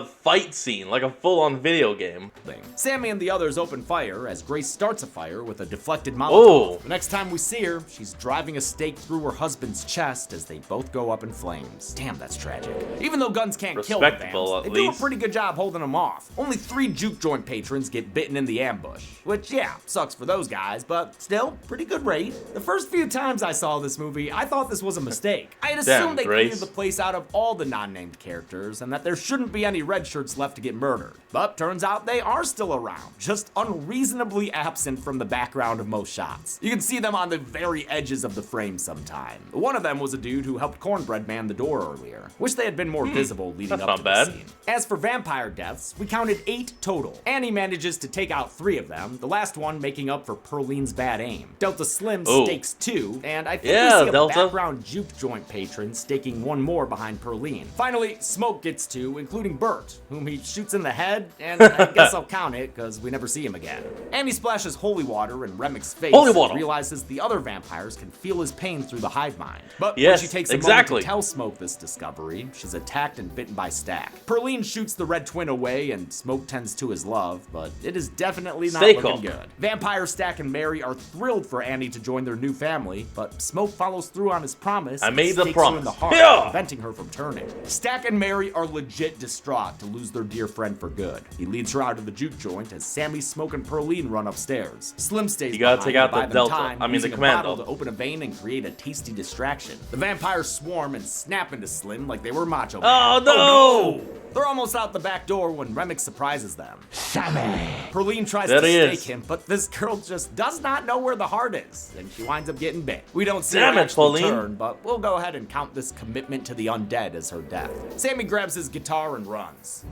S1: fight scene, like a full-on video game.
S4: Sammy and the others open fire as Grace starts a fire with a deflected Molotov.
S1: Oh.
S4: The next time we see her, she's driving a stake through her husband's chest as they both go up in flames. Damn, that's tragic. Even though guns can't kill the
S1: Respectable,
S4: vamps,
S1: at
S4: they do a
S1: least.
S4: pretty good job holding them off. Only 3 juke joint patrons get bitten in the ambush, which, yeah, sucks for those guys, but still, pretty good rate. The first few times I saw this movie, I thought this was a mistake. I had
S1: Damn,
S4: assumed they
S1: Grace.
S4: cleared the place out of all the non-named characters and that there shouldn't be any red shirts left to get murdered. But turns out they they are still around, just unreasonably absent from the background of most shots. You can see them on the very edges of the frame sometime. One of them was a dude who helped Cornbread man the door earlier. Wish they had been more visible leading up to the scene. As for vampire deaths, we counted 8 total. Annie manages to take out 3 of them, the last one making up for Perline's bad aim. Delta Slim stakes 2, and I think we see a background juke joint patron staking 1 more behind Perline. Finally, Smoke gets 2, including Bert, whom he shoots in the head, and I guess I'll count it, because we never see him again. Annie splashes holy water in Remic's face and realizes the other vampires can feel his pain through the hive mind. But when she takes a moment to tell Smoke this discovery, she's attacked and bitten by Stack. Perline shoots the red twin away, and Smoke tends to his love, but it is definitely not looking good. Vampire Stack and Mary are thrilled for Annie to join their new family, but Smoke follows through on his promise.
S1: I made the
S4: her
S1: promise.
S4: in the heart, preventing her from turning. Stack and Mary are legit distraught to lose their dear friend for good. He leads her out of the juke joint as Sammy, Smoke, and Perline run upstairs. Slim stays
S1: You gotta take out
S4: behind
S1: the
S4: to buy them
S1: Delta.
S4: time,
S1: I mean the
S4: using a
S1: Commando.
S4: bottle to open a vein and create a tasty distraction. The vampires swarm and snap into Slim like they were Macho Man.
S1: Oh no!
S4: They're almost out the back door when Remick surprises them.
S11: Sammy!
S4: Perline tries
S1: There
S4: to
S1: he
S4: stake
S1: is.
S4: him, but this girl just does not know where the heart is, and she winds up getting bit. We don't see
S1: Damn
S4: her
S1: it,
S4: actually
S1: Pauline.
S4: turn, but we'll go ahead and count this commitment to the undead as her death. Sammy grabs his guitar and runs.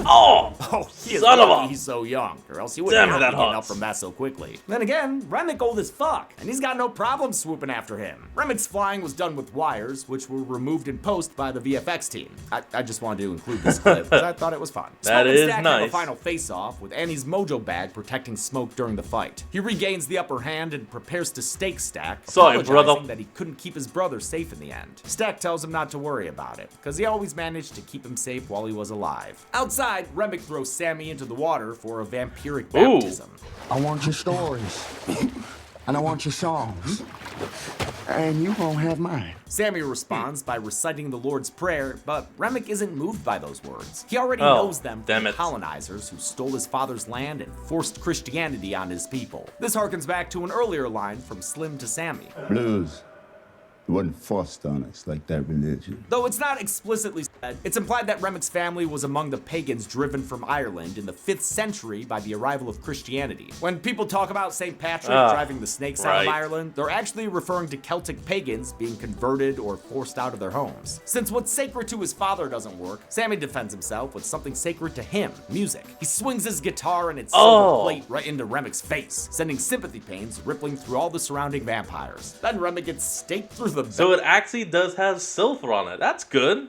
S1: Oh!
S4: He is
S1: Son of
S4: lucky
S1: a-
S4: he's so young, or else he wouldn't
S1: Damn it,
S4: have
S1: that
S4: been getting
S1: hurts.
S4: up from that so quickly. Then again, Remick old as fuck, and he's got no problem swooping after him. Remick's flying was done with wires, which were removed in post by the VFX team. I just wanted to include this clip, because I thought it was fun.
S1: That
S4: Smoke and
S1: is
S4: Stack have a
S1: nice.
S4: final face-off, with Annie's mojo bag protecting Smoke during the fight. He regains the upper hand and prepares to stake Stack,
S1: Sorry,
S4: apologizing
S1: brother.
S4: that he couldn't keep his brother safe in the end. Stack tells him not to worry about it, because he always managed to keep him safe while he was alive. Outside, Remick throws Sammy into the water for a vampiric baptism.
S11: I want your stories. And I want your songs. And you won't have mine.
S4: Sammy responds by reciting the Lord's Prayer, but Remick isn't moved by those words. He already
S1: Oh,
S4: knows them
S1: damn
S4: from
S1: it.
S4: colonizers who stole his father's land and forced Christianity on his people. This harkens back to an earlier line from Slim to Sammy.
S15: Blues. It wasn't forced on us like that religion.
S4: Though it's not explicitly said, it's implied that Remick's family was among the pagans driven from Ireland in the 5th century by the arrival of Christianity. When people talk about St. Patrick driving the snakes out of
S1: right.
S4: Ireland, they're actually referring to Celtic pagans being converted or forced out of their homes. Since what's sacred to his father doesn't work, Sammy defends himself with something sacred to him, music. He swings his guitar and its silver plate right into Remick's face, sending sympathy pains rippling through all the surrounding vampires. Then Remick gets staked through the
S1: So it actually does have silver on it. That's good.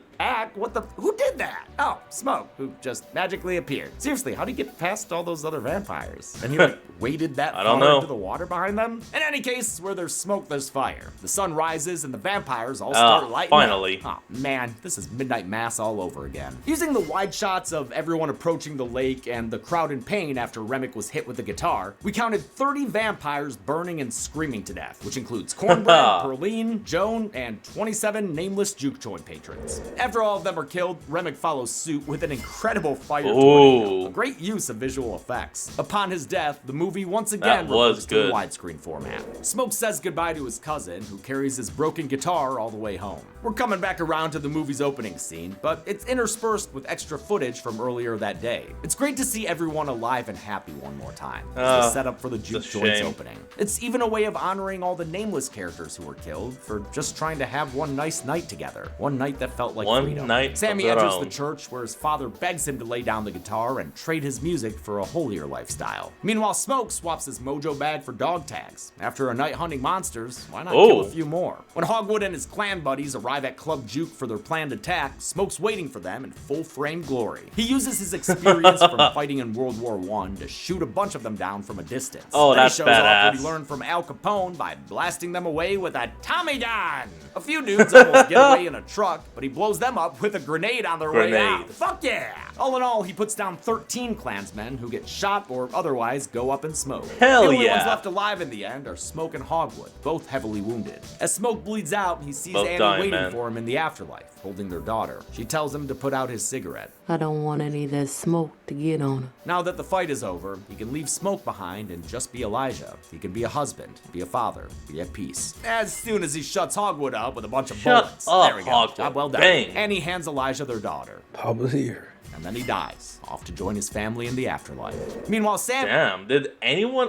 S4: What the? Who did that? Oh, Smoke, who just magically appeared. Seriously, how do you get past all those other vampires? And he like waded that
S1: I don't
S4: far
S1: know.
S4: into the water behind them? In any case, where there's smoke, there's fire. The sun rises and the vampires all start lighting
S1: finally.
S4: up. Oh man, this is Midnight Mass all over again. Using the wide shots of everyone approaching the lake and the crowd in pain after Remick was hit with the guitar, we counted 30 vampires burning and screaming to death, which includes Cornbread, Perline, Joan, and 27 nameless juke joint patrons. After all of them are killed, Remick follows suit with an incredible fire tornado, a great use of visual effects. Upon his death, the movie once again
S1: That was
S4: reverts to the
S1: good.
S4: widescreen format. Smoke says goodbye to his cousin, who carries his broken guitar all the way home. We're coming back around to the movie's opening scene, but it's interspersed with extra footage from earlier that day. It's great to see everyone alive and happy one more time, as they set up for the juke
S1: it's a
S4: joint's
S1: shame.
S4: opening. It's even a way of honoring all the nameless characters who were killed for just trying to have one nice night together. One night that felt like
S1: One
S4: freedom.
S1: night
S4: Sammy
S1: of their
S4: enters
S1: own.
S4: the church where his father begs him to lay down the guitar and trade his music for a holier lifestyle. Meanwhile, Smoke swaps his mojo bag for dog tags. After a night hunting monsters, why not kill a few more? When Hogwood and his clan buddies arrive at Club Juke for their planned attack, Smoke's waiting for them in full frame glory. He uses his experience from fighting in World War I to shoot a bunch of them down from a distance.
S1: Oh,
S4: Then
S1: that's
S4: he shows off what
S1: badass.
S4: he learned from Al Capone by blasting them away with a Tommy gun. A few dudes almost get away in a truck, but he blows them up with a grenade on their way out. Fuck yeah! All in all, he puts down 13 Klansmen who get shot or otherwise go up in smoke.
S1: Hell
S4: the only
S1: yeah.
S4: ones left alive in the end are Smoke and Hogwood, both heavily wounded. As Smoke bleeds out, he sees
S1: Both
S4: Annie
S1: dying,
S4: waiting
S1: man.
S4: for him in the afterlife, holding their daughter. She tells him to put out his cigarette.
S17: I don't want any of that smoke to get on her.
S4: Now that the fight is over, he can leave Smoke behind and just be Elijah. He can be a husband, be a father, be at peace. As soon as he shuts Hogwood up with a bunch of
S1: Shut
S4: bullets.
S1: up,
S4: There we go.
S1: Hogwood.
S4: Job well done.
S1: Bang.
S4: Annie hands Elijah their daughter.
S9: Papa here.
S4: And then he dies, off to join his family in the afterlife. Meanwhile, Sammy...
S1: Damn, did anyone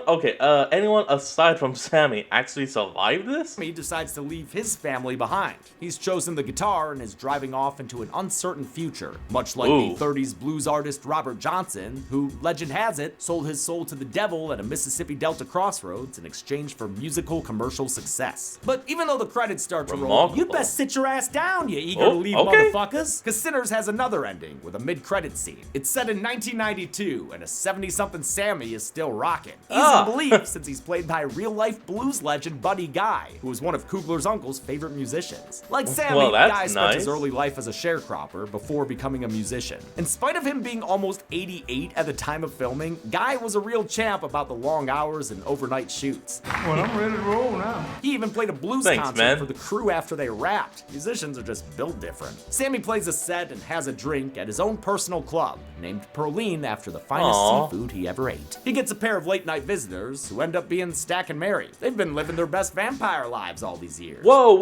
S1: aside from Sammy actually survive this?
S4: He decides to leave his family behind. He's chosen the guitar and is driving off into an uncertain future, much like the 30s blues artist Robert Johnson, who, legend has it, sold his soul to the devil at a Mississippi Delta crossroads in exchange for musical commercial success. But even though the credits start to roll, you'd best sit your ass down, you eager to leave motherfuckers, because Sinners has another ending with a mid-credit scene. It's set in 1992, and a 70-something Sammy is still rocking. Easy to believe, since he's played by real-life blues legend Buddy Guy, who was one of Coogler's uncle's favorite musicians. Like Sammy, Guy spent his early life as a sharecropper before becoming a musician. In spite of him being almost 88 at the time of filming, Guy was a real champ about the long hours and overnight shoots.
S18: Well, I'm ready to roll now.
S4: He even played a blues concert for the crew after they rapped. Musicians are just built different. Sammy plays a set and has a drink at his own personal club, named Pearline after the finest seafood he ever ate. He gets a pair of late-night visitors who end up being Stack and Mary. They've been living their best vampire lives all these years.
S1: Whoa,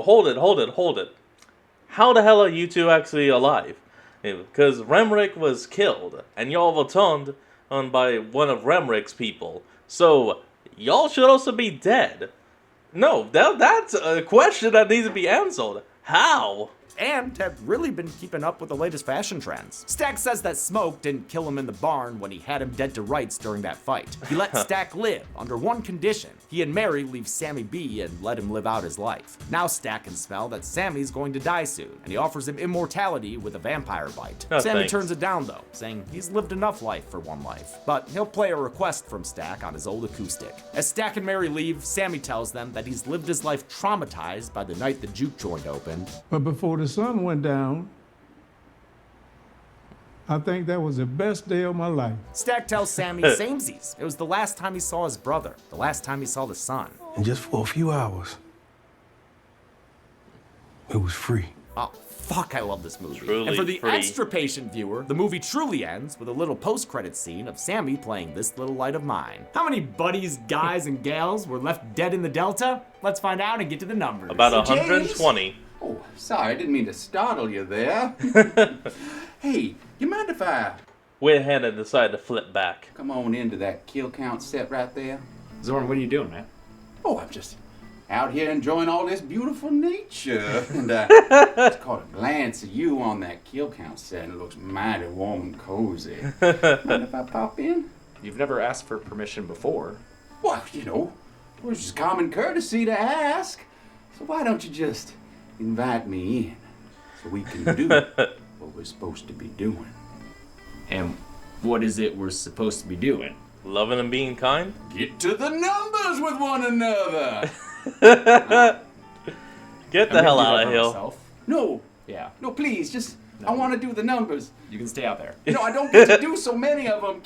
S1: hold it. How the hell are you two actually alive? Because Remrick was killed, and y'all were turned on by one of Remrick's people. So, y'all should also be dead. No, that's a question that needs to be answered. How?
S4: And have really been keeping up with the latest fashion trends. Stack says that Smoke didn't kill him in the barn when he had him dead to rights during that fight. He let Stack live under one condition. He and Mary leave Sammy be and let him live out his life. Now Stack can smell that Sammy's going to die soon, and he offers him immortality with a vampire bite. Sammy turns it down though, saying he's lived enough life for one life. But he'll play a request from Stack on his old acoustic. As Stack and Mary leave, Sammy tells them that he's lived his life traumatized by the night the juke joint opened.
S18: But before the sun went down, I think that was the best day of my life.
S4: Stack tells Sammy samesies. It was the last time he saw his brother, the last time he saw the sun.
S12: And just for a few hours, it was free.
S4: Oh, fuck, I love this movie.
S1: Truly
S4: and for the
S1: free.
S4: extra patient viewer, the movie truly ends with a little post-credit scene of Sammy playing This Little Light of Mine. How many buddies, guys, and gals were left dead in the Delta? Let's find out and get to the numbers.
S1: About 120.
S20: Oh, sorry, I didn't mean to startle you there. Hey, you mind if I...
S1: Went ahead and decided to flip back.
S20: Come on into that kill count set right there?
S4: Zorn, what are you doing, man?
S20: Oh, I'm just out here enjoying all this beautiful nature. And just caught a glance of you on that kill count set, and it looks mighty warm and cozy. Mind if I pop in?
S4: You've never asked for permission before.
S20: Well, you know, it was just common courtesy to ask. So why don't you just invite me in so we can do what we're supposed to be doing?
S4: And what is it we're supposed to be doing?
S1: Loving and being kind?
S20: Get to the numbers with one another!
S1: Get the hell out of here.
S20: No.
S4: Yeah.
S20: No, please, just, I want to do the numbers.
S4: You can stay out there.
S20: You know, I don't get to do so many of them.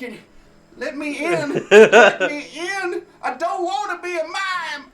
S20: Let me in. Let me in. I don't want to be a mime.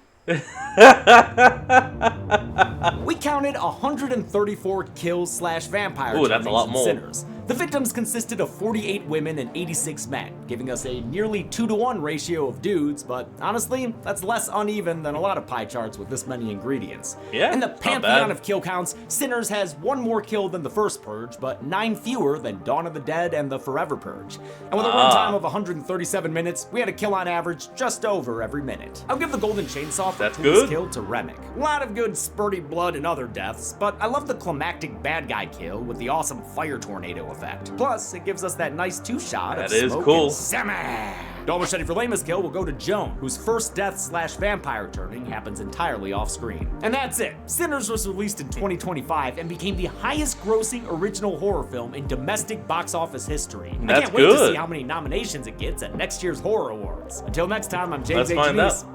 S4: We counted 134 kills / vampire
S1: that's a lot more.
S4: Sinners. The victims consisted of 48 women and 86 men, giving us a nearly 2-to-1 ratio of dudes, but honestly, that's less uneven than a lot of pie charts with this many ingredients.
S1: Yeah,
S4: in the
S1: not
S4: pantheon
S1: bad.
S4: of kill counts, Sinners has 1 more kill than the first Purge, but 9 fewer than Dawn of the Dead and the Forever Purge. And with a runtime of 137 minutes, we had a kill on average just over every minute. I'll give the Golden Chainsaw for coolest kill to Remick. A lot of good spurty blood and other deaths, but I love the climactic bad guy kill with the awesome fire tornado effect. Plus, it gives us that nice 2-shot of Smoke and Sammy. Dull Machete for lamest kill will go to Joan, whose first death / vampire turning happens entirely off screen. And that's it. Sinners was released in 2025 and became the highest grossing original horror film in domestic box office history. I can't wait to see how many nominations it gets at next year's Horror Awards. Until next time, I'm James H. Denise.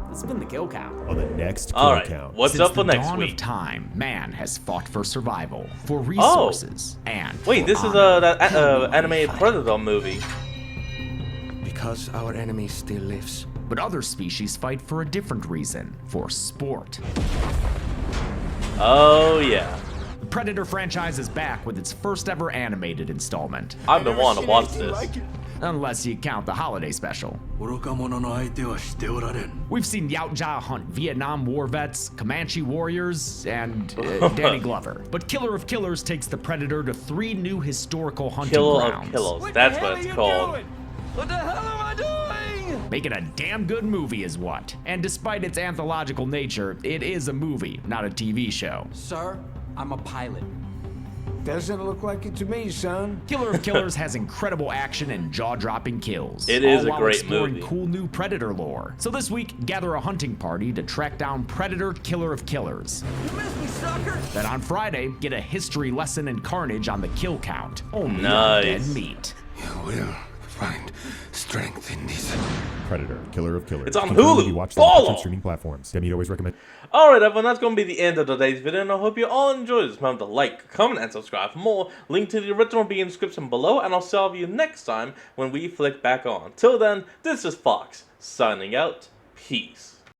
S4: This has been the Kill Count.
S21: On the next Kill
S1: All
S21: Count.
S1: What's
S4: Since
S1: up for
S4: the
S1: next
S4: dawn
S1: week?
S4: of time, man has fought for survival, for resources, and
S1: wait,
S4: for
S1: this is
S4: honor.
S1: that animated Predator movie.
S11: Because our enemy still lives.
S4: But other species fight for a different reason, for sport.
S1: Oh yeah.
S4: The Predator franchise is back with its first ever animated installment.
S1: I've been wanting to watch this.
S4: Unless you count the holiday special. We've seen Yautja hunt Vietnam War vets, Comanche warriors, and Danny Glover. But Killer of Killers takes the Predator to 3 new historical hunting grounds.
S1: Killer of Killers, that's what it's called.
S4: What the hell am I doing? Making a damn good movie is what. And despite its anthological nature, it is a movie, not a TV show.
S21: Sir, I'm a pilot.
S18: Doesn't look like it to me, son.
S4: Killer of Killers has incredible action and jaw-dropping kills.
S1: It is
S4: all
S1: a
S4: while
S1: great
S4: exploring
S1: movie.
S4: cool new Predator lore. So this week, gather a hunting party to track down Predator Killer of Killers.
S21: You missed me, sucker!
S4: Then on Friday, get a history lesson in carnage on the kill count. Only
S1: Nice.
S4: on Dead Meat.
S11: You will find strength in this.
S22: Predator, Killer of Killers.
S1: It's on
S22: Confirmed
S1: Hulu.
S22: You watch
S1: Follow.
S22: on streaming platforms. Demi always recommend.
S1: Alright everyone, that's going to be the end of today's video, and I hope you all enjoyed this. Remember to like, comment, and subscribe for more. Link to the original will be in the description below, and I'll see you next time when we flick back on. Till then, this is Fox, signing out. Peace.